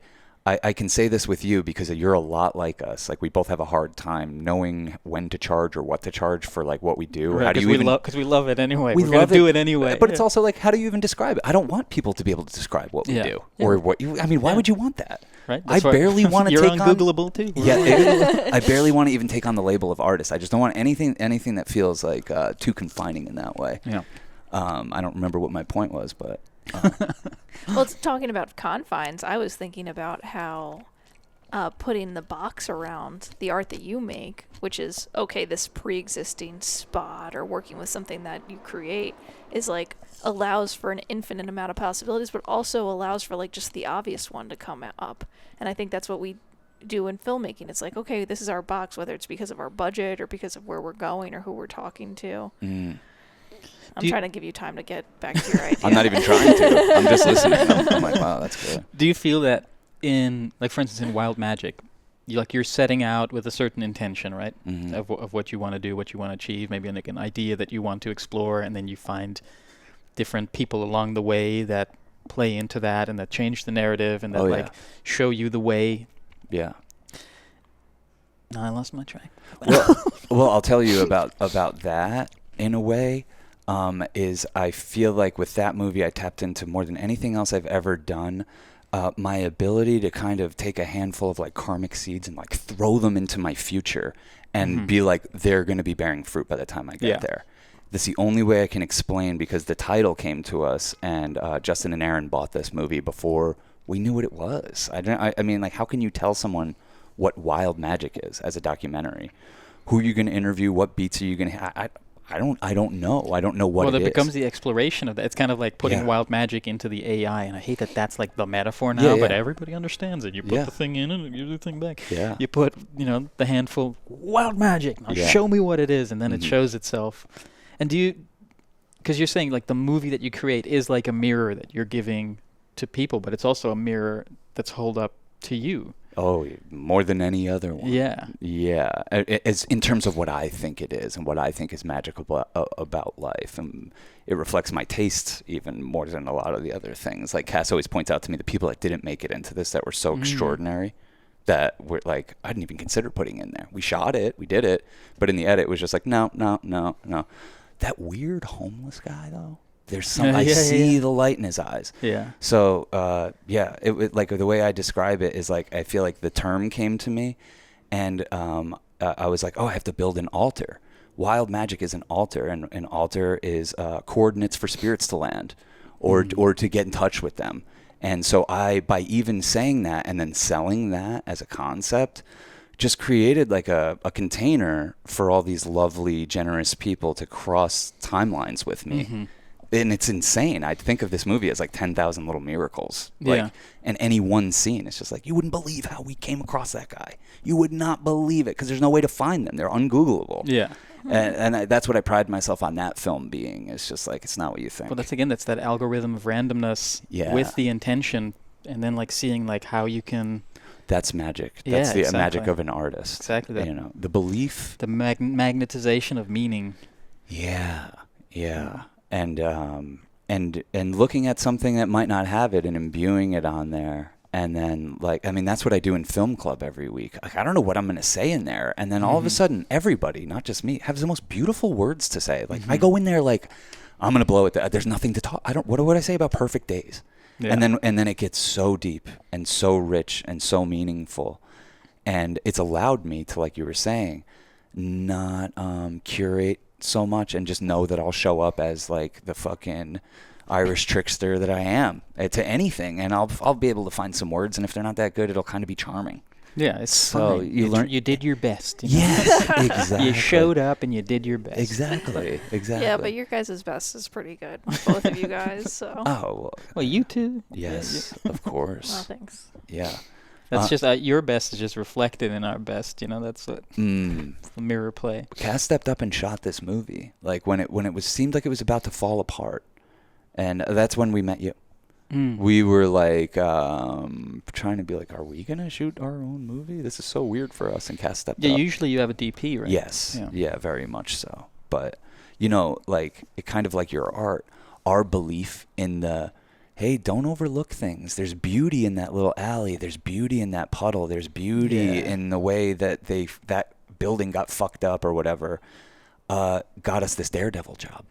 I can say this with you because you're a lot like us. Like, we both have a hard time knowing when to charge or what to charge for, like, what we do. Right, how do you even? Because we love it anyway. We We're gonna love do it anyway. But it's also like, how do you even describe it? I don't want people to be able to describe what we do or what you. I mean, why would you want that? Right? I barely want to You're take on on. Googleable too. Yeah, I barely want to even take on the label of artist. I just don't want anything that feels like too confining in that way. Yeah. I don't remember what my point was, but. well, it's talking about confines. I was thinking about how putting the box around the art that you make, which is, okay, this pre-existing spot or working with something that you create, is like allows for an infinite amount of possibilities, but also allows for, like, just the obvious one to come up. And I think that's what we do in filmmaking. It's like, okay, this is our box, whether it's because of our budget or because of where we're going or who we're talking to. I'm trying to give you time to get back to your idea. I'm not even trying to. I'm just listening. I'm like, wow, that's good. Do you feel that in, like, for instance, in Wild Magic, you're setting out with a certain intention, right? Mm-hmm. Of what you want to do, what you want to achieve, maybe like an idea that you want to explore, and then you find different people along the way that play into that and that change the narrative and that show you the way. Yeah. No, I lost my track. Well, I'll tell you about that in a way. Is I feel like with that movie I tapped into more than anything else I've ever done. My ability to kind of take a handful of, like, karmic seeds and, like, throw them into my future and be like, they're going to be bearing fruit by the time I get there. That's the only way I can explain, because the title came to us, and Justin and Aaron bought this movie before we knew what it was. I mean, like, how can you tell someone what Wild Magic is as a documentary? Who are you going to interview? What beats are you going to? I don't know. I don't know what it is. Well, it becomes the exploration of that. It's kind of like putting Wild Magic into the AI, and I hate that that's like the metaphor now, but everybody understands it. You put the thing in and it gives the thing back. Yeah. You put, the handful, Wild Magic, now show me what it is, and then it shows itself. And because you're saying, like, the movie that you create is like a mirror that you're giving to people, but it's also a mirror that's held up to you. Oh, more than any other one. Yeah. Yeah. As in terms of what I think it is and what I think is magical about life. And it reflects my tastes even more than a lot of the other things. Like, Cass always points out to me the people that didn't make it into this that were so extraordinary that were like, I didn't even consider putting in there. We shot it. We did it. But in the edit, it was just like, no. That weird homeless guy, though. There's some. I see the light in his eyes. Yeah. So, it like the way I describe it is like I feel like the term came to me, and I was like, oh, I have to build an altar. Wild Magic is an altar, and an altar is coordinates for spirits to land, or to get in touch with them. And so by even saying that and then selling that as a concept, just created like a container for all these lovely, generous people to cross timelines with me. and it's insane. I think of this movie as like 10,000 little miracles. Yeah. And any one scene, it's just like, you wouldn't believe how we came across that guy. You would not believe it, because there's no way to find them. They're ungoogleable. Yeah. And that's what I pride myself on that film being. It's just like, it's not what you think. Well, that's that algorithm of randomness with the intention, and then like seeing like how you can. That's magic. That's the magic of an artist. Exactly that. You know, the belief. The magnetization of meaning. Yeah. And looking at something that might not have it and imbuing it on there. And then, like, I mean, that's what I do in film club every week. Like, I don't know what I'm going to say in there. And then all of a sudden, everybody, not just me, has the most beautiful words to say. Like, I go in there like, I'm going to blow it. There's nothing to talk. What would I say about perfect days? Yeah. And then it gets so deep and so rich and so meaningful. And it's allowed me to, like you were saying, not curate so much and just know that I'll show up as like the fucking Irish trickster that I am to anything, and I'll be able to find some words, and if they're not that good, it'll kind of be charming. Yeah, it's so fine. You did your best. You know? Yes, exactly. You showed up and you did your best. Exactly. Yeah, but your guys' best is pretty good, both of you guys. So. Oh well, you too. Yes, of course. Well, thanks. Yeah. That's just your best is just reflected in our best. You know, that's what the mirror play. Cass stepped up and shot this movie, like when it seemed like it was about to fall apart. And that's when we met you. We were like trying to be like, are we going to shoot our own movie? This is so weird for us. And Cass stepped up. Yeah, usually you have a DP, right? Yes. Yeah, very much so. But, you know, like, it kind of like your art, our belief in the, hey, don't overlook things. There's beauty in that little alley. There's beauty in that puddle. There's beauty in the way that that building got fucked up or whatever, got us this Daredevil job.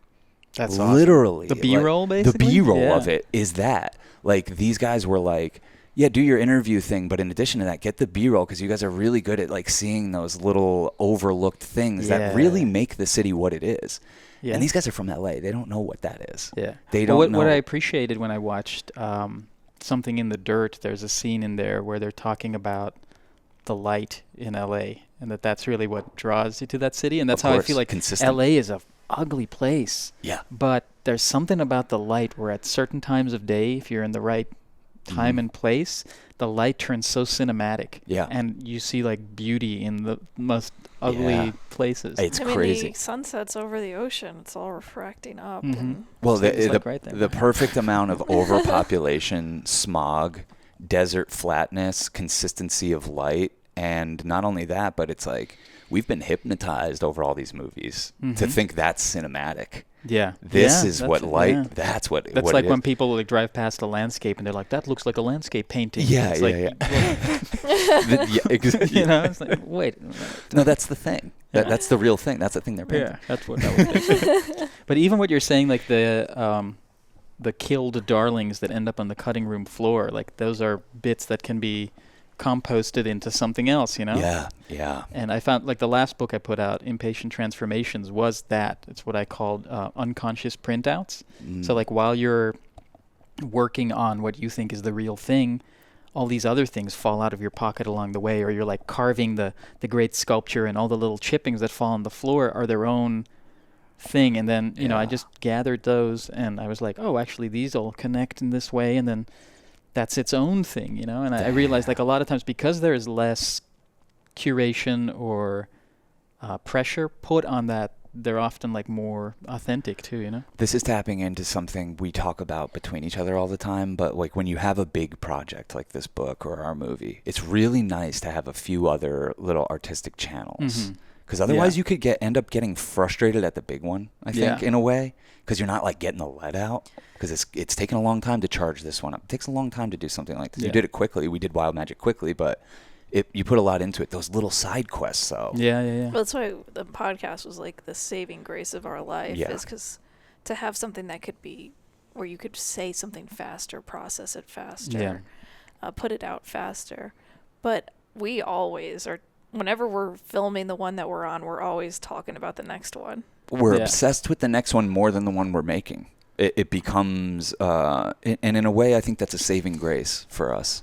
That's awesome. Literally. The B-roll, basically? The B-roll of it is that. Like, these guys were like, yeah, do your interview thing, but in addition to that, get the B-roll, because you guys are really good at, like, seeing those little overlooked things that really make the city what it is. Yeah. And these guys are from L.A. They don't know what that is. Yeah. They don't know. What I appreciated when I watched Something in the Dirt, there's a scene in there where they're talking about the light in L.A., and that's really what draws you to that city. And that's how I feel like L.A. is a ugly place. Yeah. But there's something about the light where at certain times of day, if you're in the right time and place, the light turns so cinematic. Yeah. And you see like beauty in the most ugly places. It's crazy. The sunsets over the ocean, it's all refracting up. And well, the perfect amount of overpopulation, smog, desert flatness, consistency of light, and not only that, but it's like we've been hypnotized over all these movies to think that's cinematic. Yeah. This is what light, that's what That's what like when people like drive past a landscape and they're like, that looks like a landscape painting. Yeah, it's exactly. You know, it's like, wait. No, that's the thing. That's the real thing. That's the thing they're painting. Yeah, that's what that was basically. But even what you're saying, like the killed darlings that end up on the cutting room floor, like those are bits that can be composted into something else, you know? Yeah, yeah. And I found, like, the last book I put out, Impatient Transformations, was that. It's what I called unconscious printouts. So, like, while you're working on what you think is the real thing, all these other things fall out of your pocket along the way, or you're, like, carving the great sculpture, and all the little chippings that fall on the floor are their own thing. And then, you know, I just gathered those, and I was like, oh, actually, these all connect in this way, and then that's its own thing, you know? And I realized, like, a lot of times, because there is less curation or pressure put on that, they're often, like, more authentic, too, you know? This is tapping into something we talk about between each other all the time, but, like, when you have a big project like this book or our movie, it's really nice to have a few other little artistic channels. Because otherwise you could end up getting frustrated at the big one, I think, in a way, because you're not, like, getting the lead out. Because it's taken a long time to charge this one up. It takes a long time to do something like this. You did it quickly. We did Wild Magic quickly, but you put a lot into it. Those little side quests, though. Yeah. Well, that's why the podcast was like the saving grace of our life, is because to have something that could be where you could say something faster, process it faster, put it out faster. But we always are, whenever we're filming the one that we're on, we're always talking about the next one. We're obsessed with the next one more than the one we're making. It becomes, and in a way, I think that's a saving grace for us,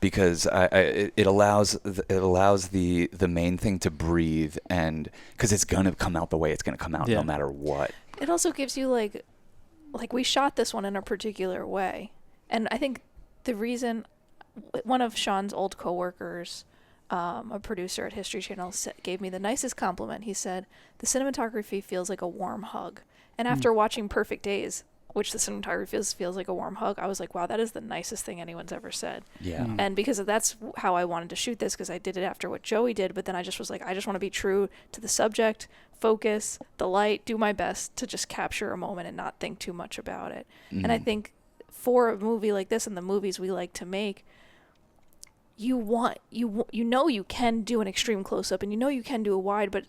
because it allows the main thing to breathe, and because it's gonna come out the way it's gonna come out no matter what. It also gives you, like, like we shot this one in a particular way. And I think the reason, one of Sean's old coworkers, a producer at History Channel, gave me the nicest compliment. He said, the cinematography feels like a warm hug. And after watching Perfect Days, which the cinematography feels like a warm hug, I was like, wow, that is the nicest thing anyone's ever said. Yeah. And because that's how I wanted to shoot this, because I did it after what Joey did, but then I just was like, I just want to be true to the subject, focus, the light, do my best to just capture a moment and not think too much about it. And I think for a movie like this and the movies we like to make, you know you can do an extreme close-up and you know you can do a wide, but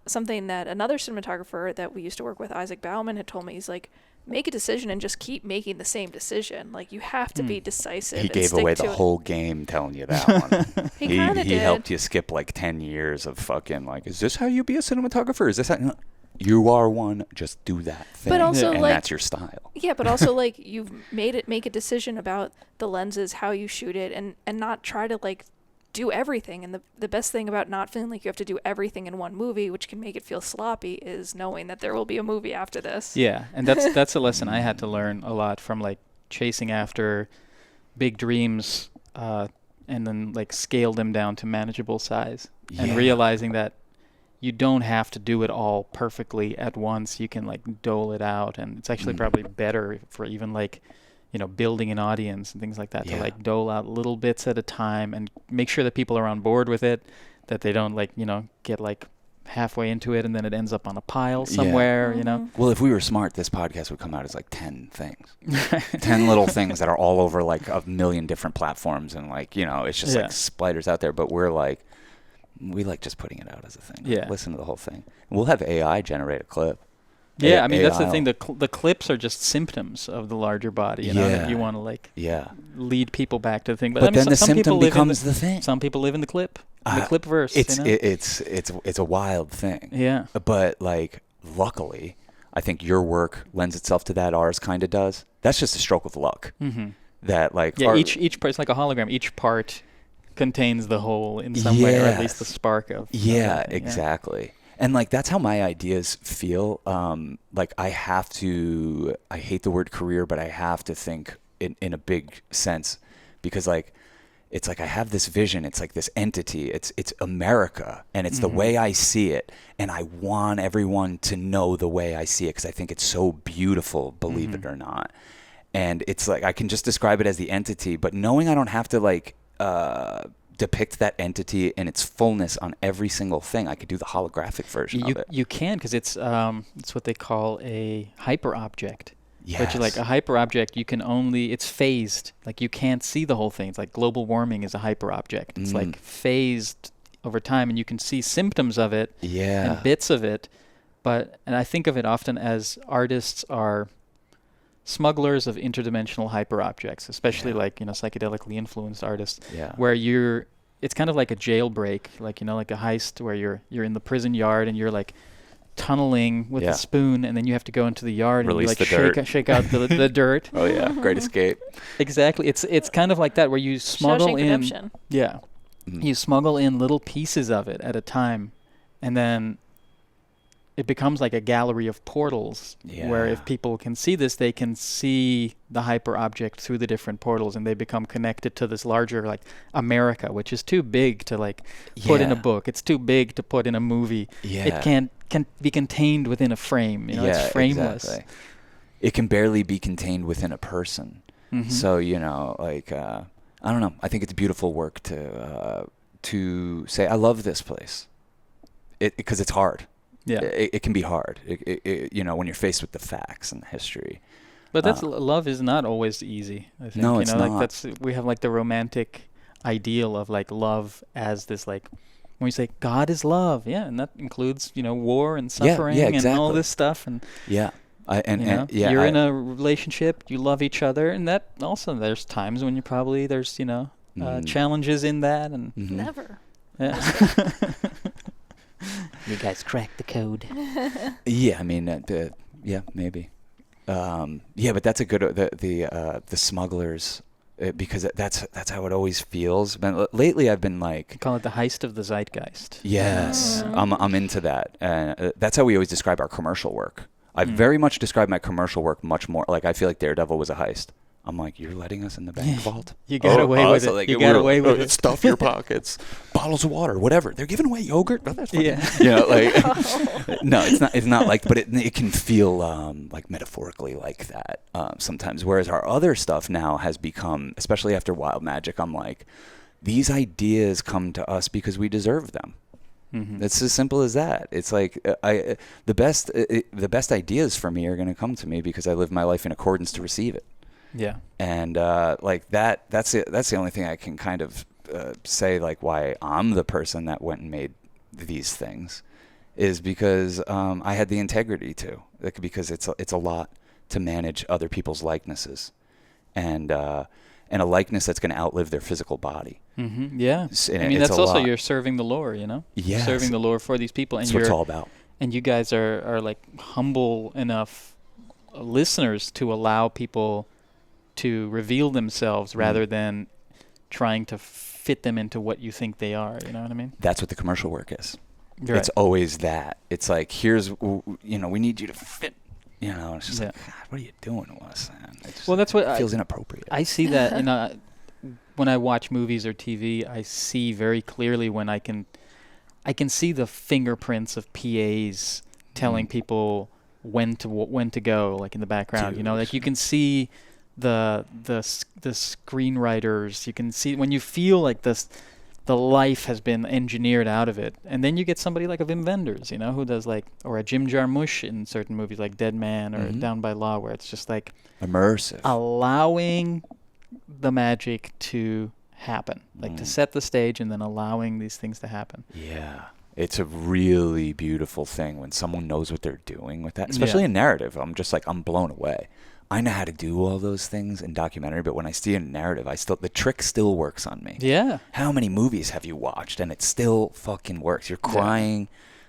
something that another cinematographer that we used to work with, Isaac Bauman, had told me, he's like, make a decision and just keep making the same decision. Like, you have to be decisive. He gave away the whole game telling you that one. He kind of did. He helped you skip like 10 years of fucking like, is this how you be a cinematographer? Is this how... No. You are one, just do that thing. But also, and like, that's your style. Yeah, but also, like, you've make a decision about the lenses, how you shoot it, and not try to, like, do everything. And the best thing about not feeling like you have to do everything in one movie, which can make it feel sloppy, is knowing that there will be a movie after this. Yeah, and that's a lesson I had to learn a lot from, like, chasing after big dreams and then, like, scale them down to manageable size. Yeah. And realizing that you don't have to do it all perfectly at once. You can, like, dole it out, and it's actually probably better for even, like, you know, building an audience and things like that, to, like, dole out little bits at a time and make sure that people are on board with it, that they don't, like, you know, get, like, halfway into it and then it ends up on a pile somewhere, you know. Well, if we were smart, this podcast would come out as, like, 10 things. 10 little things that are all over, like, a million different platforms, and, like, you know, it's just, like, spiders out there, but we're, like, we like just putting it out as a thing. Yeah. Listen to the whole thing. We'll have AI generate a clip. Yeah, I mean, that's the thing. The clips are just symptoms of the larger body, you know, that you want to, like, lead people back to the thing. But I mean, then the symptom becomes the thing. Some people live in the clip, the clipverse. It's a wild thing. Yeah. But, like, luckily, I think your work lends itself to that. Ours kind of does. That's just a stroke of luck. Mm-hmm. That, like, each part, it's like a hologram. Each part contains the whole in some way, or at least the spark of. Yeah, exactly. Yeah. And, like, that's how my ideas feel. Like, I hate the word career, but I have to think in a big sense, because, like, it's like I have this vision. It's like this entity. It's America, and it's the way I see it. And I want everyone to know the way I see it, because I think it's so beautiful, believe it or not. And it's like I can just describe it as the entity, but knowing I don't have to, like, depict that entity in its fullness on every single thing. I could do the holographic version of it. You can, because it's what they call a hyper object. Yes. Which is like a hyper object. It's phased. Like, you can't see the whole thing. It's like global warming is a hyper object. It's like phased over time, and you can see symptoms of it and bits of it. And I think of it often as artists are smugglers of interdimensional hyperobjects, especially like, you know, psychedelically influenced artists, where it's kind of like a jailbreak, like, you know, like a heist where you're in the prison yard and you're, like, tunneling with a spoon, and then you have to go into the yard and release you, like, shake out the dirt. Oh yeah, Great Escape. Exactly. It's kind of like that, where you smuggle in you smuggle in little pieces of it at a time, and then it becomes like a gallery of portals, where if people can see this, they can see the hyper object through the different portals, and they become connected to this larger, like, America, which is too big to, like, put in a book. It's too big to put in a movie. It can be contained within a frame. You know, it's frameless. Exactly. It can barely be contained within a person. So, you know, like, I don't know. I think it's beautiful work to say, I love this place, because it's hard. Yeah, it can be hard. You know, when you're faced with the facts and the history. But that's love is not always easy, I think. No, it's not. Like, we have, like, the romantic ideal of, like, love as this, like, when we say God is love, and that includes, you know, war and suffering and all this stuff, and you're in a relationship, you love each other, and that also, there's times when there's, you know, challenges in that, and never. Yeah. You guys cracked the code. Yeah, I mean, maybe. But that's a good the smugglers, because that's how it always feels. But lately, I've been like, you call it the heist of the Zeitgeist. Yes, I'm into that. That's how we always describe our commercial work. I very much describe my commercial work much more. Like, I feel like Daredevil was a heist. I'm like, you're letting us in the bank vault? You got away with it. Like, you got away with it. Stuff your pockets, bottles of water, whatever. They're giving away yogurt. Oh, that's funny. Yeah. You know, like, no, it's not like, but it can feel like metaphorically like that sometimes. Whereas our other stuff now has become, especially after Wild Magic, I'm like, these ideas come to us because we deserve them. Mm-hmm. It's as simple as that. It's like the best ideas for me are going to come to me because I live my life in accordance to receive it. Yeah. And like that's the only thing I can kind of say, like, why I'm the person that went and made these things is because I had the integrity to, like, because it's a lot to manage other people's likenesses and a likeness that's going to outlive their physical body. Mm-hmm. Yeah. And I mean, that's also, you're serving the lore, you know? Yeah. Serving the lore for these people. And that's what it's all about. And you guys are like humble enough listeners to allow people to reveal themselves rather than trying to fit them into what you think they are. You know what I mean? That's what the commercial work is. Right. It's always that. It's like, here's, we need you to fit. You know, it's just like, God, what are you doing to us, man? Well, that's what feels inappropriate. I see that when I watch movies or TV. I see very clearly when I can see the fingerprints of PAs telling people when to go, like in the background. Dude. You know, like you can see the screenwriters. You can see when you feel like the life has been engineered out of it. And then you get somebody like a Wim Wenders, you know, who does or a Jim Jarmusch in certain movies like Dead Man or Down by Law, where it's just like immersive, allowing the magic to happen, like to set the stage and then allowing these things to happen. Yeah. It's a really beautiful thing when someone knows what they're doing with that, especially in narrative. I'm just like, I'm blown away. I know how to do all those things in documentary, but when I see a narrative, the trick still works on me. Yeah. How many movies have you watched and it still fucking works? You're crying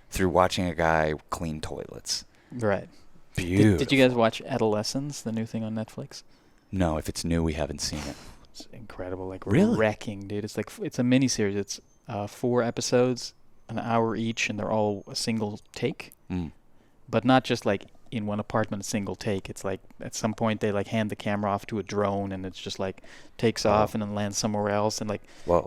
through watching a guy clean toilets. Right. Beautiful. Did you guys watch Adolescence, the new thing on Netflix? No, if it's new, we haven't seen it. It's incredible. Like, really? Wrecking, dude. It's a miniseries. It's 4 episodes, an hour each, and they're all a single take. But not just like in one apartment, a single take. It's like at some point they like hand the camera off to a drone and it's just like takes off and then lands somewhere else, and like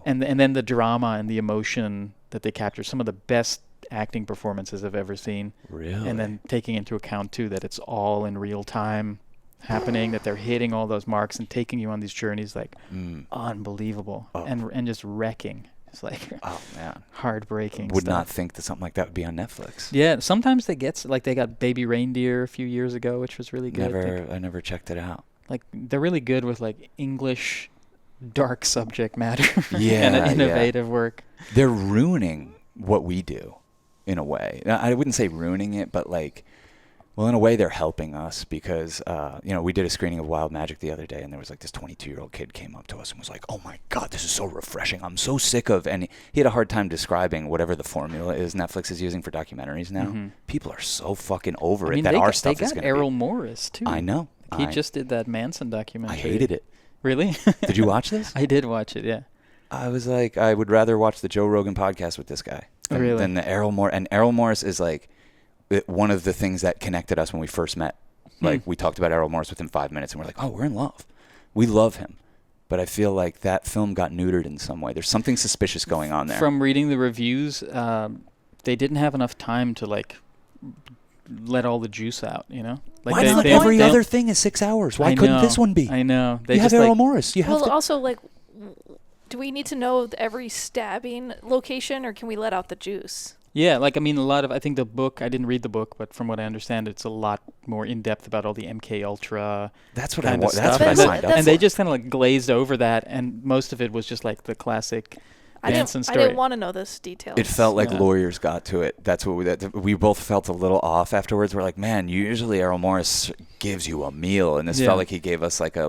and then the drama and the emotion that they capture, some of the best acting performances I've ever seen. Really? And then taking into account too that it's all in real time happening, that they're hitting all those marks and taking you on these journeys, like unbelievable. And just wrecking. It's like, oh man, heartbreaking. Would stuff. not think that something like that would be on Netflix. Yeah, sometimes they got Baby Reindeer a few years ago, which was really good. I never checked it out. Like, they're really good with like English dark subject matter and innovative work. They're ruining what we do in a way. I wouldn't say ruining it, but like, well, in a way they're helping us because, we did a screening of Wild Magic the other day, and there was like this 22-year-old kid came up to us and was like, oh my God, this is so refreshing. I'm so sick of, and he had a hard time describing whatever the formula is Netflix is using for documentaries now. Mm-hmm. People are so fucking over it that our stuff is going to be. They got Errol Morris, too. I know. He just did that Manson documentary. I hated it. Really? Did you watch this? I did watch it, yeah. I was like, I would rather watch the Joe Rogan podcast with this guy than the Errol Morris. And Errol Morris is like one of the things that connected us when we first met. Like, we talked about Errol Morris within 5 minutes, and we're like, oh, we're in love. We love him. But I feel like that film got neutered in some way. There's something suspicious going on there. From reading the reviews, they didn't have enough time to, like, let all the juice out, you know? Like, why not every other thing is 6 hours? Why couldn't this one be? I know. You have Errol Morris. You have also, like, do we need to know every stabbing location, or can we let out the juice? Yeah, like, I mean, I think the book, I didn't read the book, but from what I understand, it's a lot more in-depth about all the MK Ultra. That's what I signed up for. And they just kind of, like, glazed over that, and most of it was just, like, the classic Manson story. I didn't want to know this detail. It felt like lawyers got to it. That's what we both felt a little off afterwards. We're like, man, usually Errol Morris gives you a meal, and this felt like he gave us like a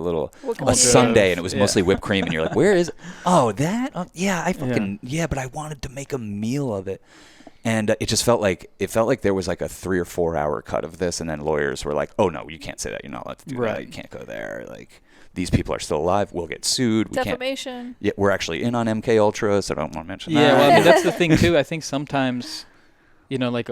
sundae, and it was mostly whipped cream, and you're like, where is it? Oh, that? But I wanted to make a meal of it. And it just felt like there was like a 3 or 4 hour cut of this, and then lawyers were like, "Oh no, you can't say that. You're not allowed to do that. You can't go there. Like, these people are still alive. We'll get sued. Defamation. Yeah, we're actually in on MK Ultra, so I don't want to mention that." Yeah, well, I mean, that's the thing too. I think sometimes, like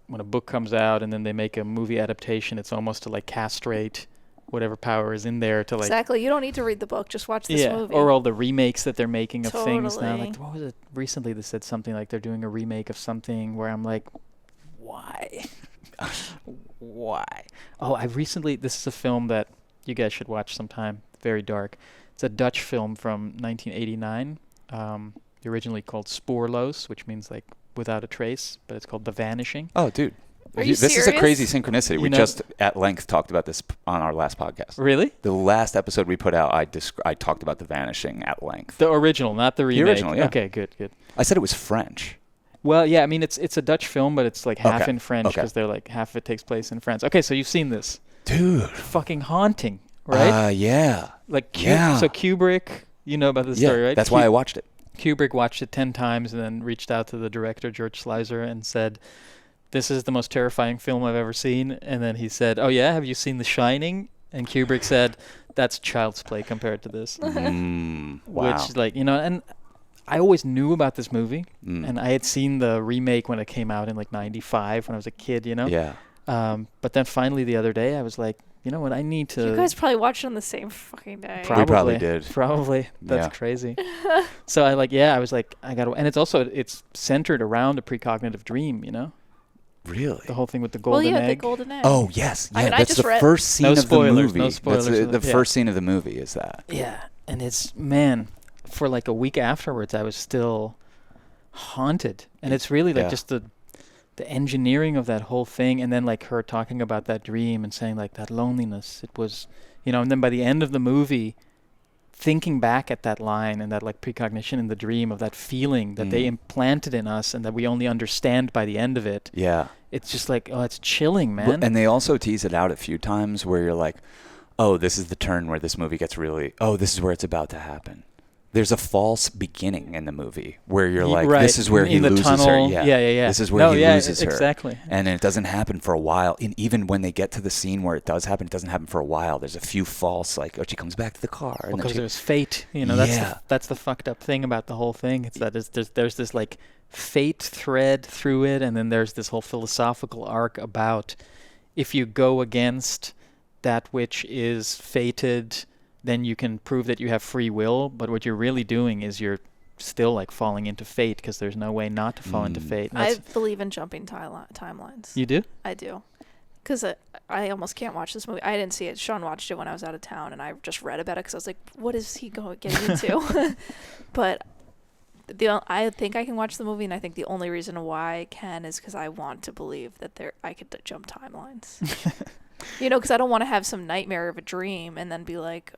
when a book comes out and then they make a movie adaptation, it's almost to like castrate whatever power is in there to like. Exactly. You don't need to read the book. Just watch this movie. Or all the remakes that they're making of things now. Totally. Like, what was it recently? They said something like they're doing a remake of something where I'm like, why? Why? Oh, this is a film that you guys should watch sometime. Very dark. It's a Dutch film from 1989. Originally called Spoorloos, which means like without a trace, but it's called The Vanishing. Oh, dude. Are you This is a serious? crazy synchronicity. We just at length talked about this on our last podcast. Really? The last episode we put out, I talked about The Vanishing at length. The original, not the remake. The original, yeah. Okay, good. I said it was French. Well, yeah, I mean, it's a Dutch film, but it's like half Okay, in French because they're like half of it takes place in France. Okay, so you've seen this. Dude. Fucking haunting, right? Yeah. Like, Yeah. So Kubrick, you know about this story, right? That's why I watched it. Kubrick watched it 10 times and then reached out to the director, George Slicer, and said, "This is the most terrifying film I've ever seen." And then he said, "Oh, yeah? Have you seen The Shining?" And Kubrick said, "That's child's play compared to this." Wow. Which, like, and I always knew about this movie. And I had seen the remake when it came out in, like, 95 when I was a kid, Yeah. But then finally the other day, I was like, you know what, I need to... You guys probably watched it on the same fucking day. We probably did. Probably. That's Yeah. crazy. So I was like, I got to... And it's centered around a precognitive dream, Really? The whole thing with the golden egg. the golden egg. Oh, yes. Yeah, I mean, I that's just the read- first scene No of spoilers, the movie. no spoilers. That's the Yeah. first scene of the movie is that. Yeah. And it's, man, for like a week afterwards, I was still haunted. And it's really like just the engineering of that whole thing, and then like her talking about that dream and saying like that loneliness, it was, and then by the end of the movie, thinking back at that line and that like precognition in the dream of that feeling that they implanted in us and that we only understand by the end of it. Yeah. It's just like, oh, it's chilling, man. And they also tease it out a few times where you're like, oh, this is the turn where this movie gets really, this is where it's about to happen. There's a false beginning in the movie where you're like, this is where he loses tunnel. her. Yeah. This is where he loses her. Exactly. And it doesn't happen for a while. And even when they get to the scene where it does happen, it doesn't happen for a while. There's a few false, like, she comes back to the car. And Because then there's fate. That's the fucked up thing about the whole thing. It's that there's this like fate thread through it, and then there's this whole philosophical arc about if you go against that which is fated, then you can prove that you have free will, but what you're really doing is you're still like falling into fate because there's no way not to fall into fate. I believe in jumping timelines. You do? I do. Because I almost can't watch this movie. I didn't see it. Sean watched it when I was out of town, and I just read about it because I was like, what is he getting into? But I think I can watch the movie, and I think the only reason why I can is because I want to believe that I could jump timelines. Because I don't want to have some nightmare of a dream and then be like,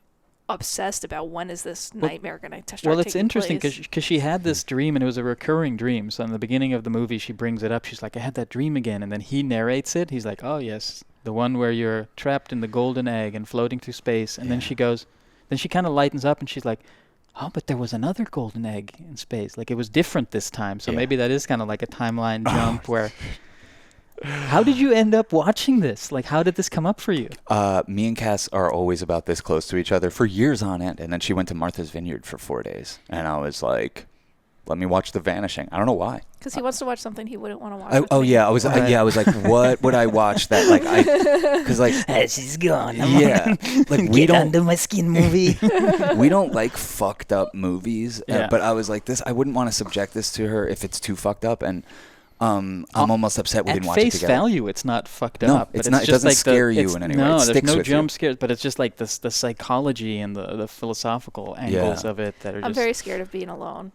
obsessed about when is this nightmare going to start taking place. Well, it's interesting because she had this dream and it was a recurring dream. So in the beginning of the movie, she brings it up. She's like, I had that dream again. And then he narrates it. He's like, oh, yes, the one where you're trapped in the golden egg and floating through space. And then she kind of lightens up and she's like, oh, but there was another golden egg in space. Like it was different this time. So maybe that is kind of like a timeline jump where... How did you end up watching this? Like, how did this come up for you? Me and Cass are always about this close to each other for years on end. And then she went to Martha's Vineyard for 4 days. And I was like, let me watch The Vanishing. I don't know why. Because he wants to watch something he wouldn't want to watch. I was like, what would I watch that? Like, because like, she's gone. Like we Get don't under my skin movie. we don't like fucked up movies. Yeah. But I was like, I wouldn't want to subject this to her if it's too fucked up. And I'm almost upset we didn't watch it together. At face value, it's not fucked No, up. it's but not. It just doesn't like scare you in any way. No, It there's sticks no with jump you. scares, but it's just like the psychology and the philosophical angles of it that are I'm just... very scared of being alone.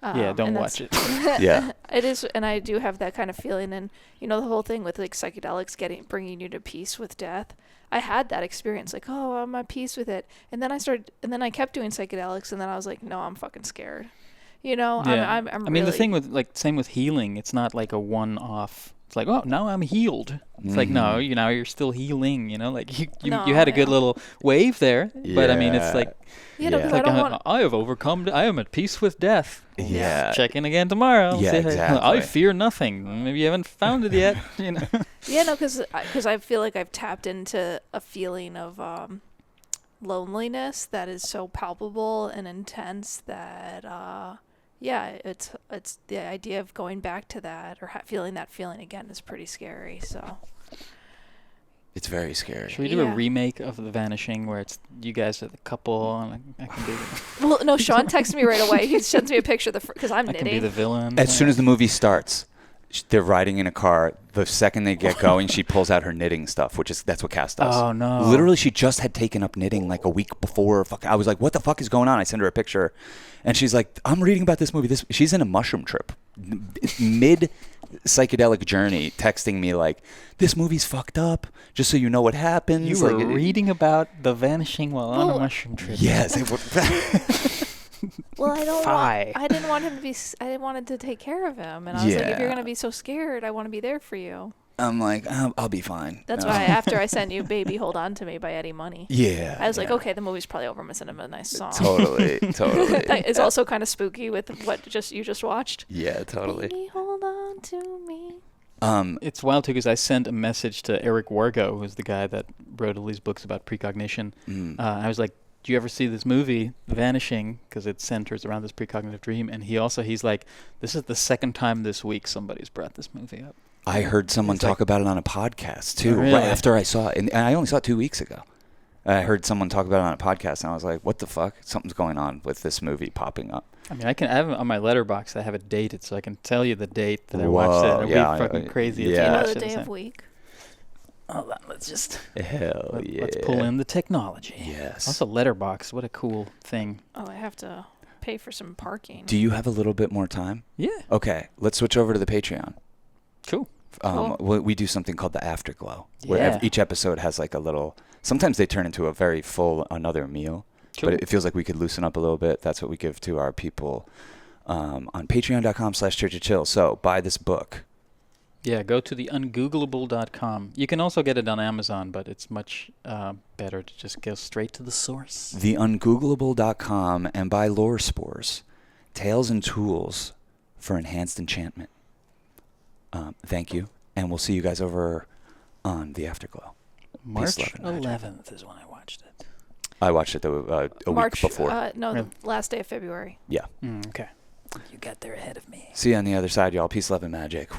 Don't watch it. Yeah. It is, and I do have that kind of feeling. And the whole thing with like psychedelics bringing you to peace with death. I had that experience, like, oh, I'm at peace with it, and then I kept doing psychedelics, and then I was like, no, I'm fucking scared. I'm I mean, the thing with same with healing, it's not like a one-off. It's like, oh, now I'm healed. It's like, no, you're still healing. Like you had a good little wave there, but I mean, it's like, because like I have overcome. I am at peace with death. Yeah. Check in again tomorrow. Yeah, exactly. I fear nothing. Maybe you haven't found it yet. Yeah, no, because I feel like I've tapped into a feeling of loneliness that is so palpable and intense that Yeah, it's the idea of going back to that or feeling that feeling again is pretty scary. So It's very scary. Should we do a remake of The Vanishing where it's you guys are the couple and I can be Well, no, Sean texts me right away. He sends me a picture because I'm knitting. I can be the villain. As soon as the movie starts, they're riding in a car. The second they get going, she pulls out her knitting stuff, that's what Cass does. Oh, no. Literally, she just had taken up knitting like a week before. I was like, what the fuck is going on? I send her a picture, and she's like, I'm reading about this movie. She's in a mushroom trip, mid psychedelic journey, texting me like, this movie's fucked up, just so you know what happens. You were reading about The Vanishing while on a mushroom trip. Yes. Well, I didn't want him to be. I didn't want it to take care of him, and I was like, if you're gonna be so scared, I want to be there for you. I'm like, I'll be fine. That's why after I sent you "Baby Hold On to Me" by Eddie Money. Yeah. I was like, okay, the movie's probably over. I'm gonna send him a nice song. Totally. It's also kind of spooky with what you just watched. Yeah, totally. Baby, hold on to me. It's wild too because I sent a message to Eric Wargo, who's the guy that wrote all these books about precognition. I was like, do you ever see this movie, The Vanishing? Because it centers around this precognitive dream. And he's like, this is the second time this week somebody's brought this movie up. I heard someone talk about it on a podcast too, really? right after I saw it. And I only saw it 2 weeks ago. I heard someone talk about it on a podcast, and I was like, what the fuck? Something's going on with this movie popping up. I mean, I have it on my letterbox. I have it dated, so I can tell you the date that I watched it. It'll be fucking crazy. Do you know the day of week? Hold on, let's pull in the technology. Yes. Also, letterbox. What a cool thing. Oh, I have to pay for some parking. Do you have a little bit more time? Yeah. Okay, let's switch over to the Patreon. Cool. We do something called the Afterglow, where each episode has like a little. Sometimes they turn into a very full another meal, but it feels like we could loosen up a little bit. That's what we give to our people on patreon.com/churchofchill. So buy this book. Yeah, go to the ungoogleable.com. You can also get it on Amazon, but it's much better to just go straight to the source. Theungoogleable.com and buy Lore Spores, Tales and Tools for Enhanced Enchantment. Thank you, and we'll see you guys over on the Afterglow. March 11th is when I watched it. I watched it a week before. The last day of February. Yeah. Okay. You got there ahead of me. See you on the other side, y'all. Peace, love, and magic.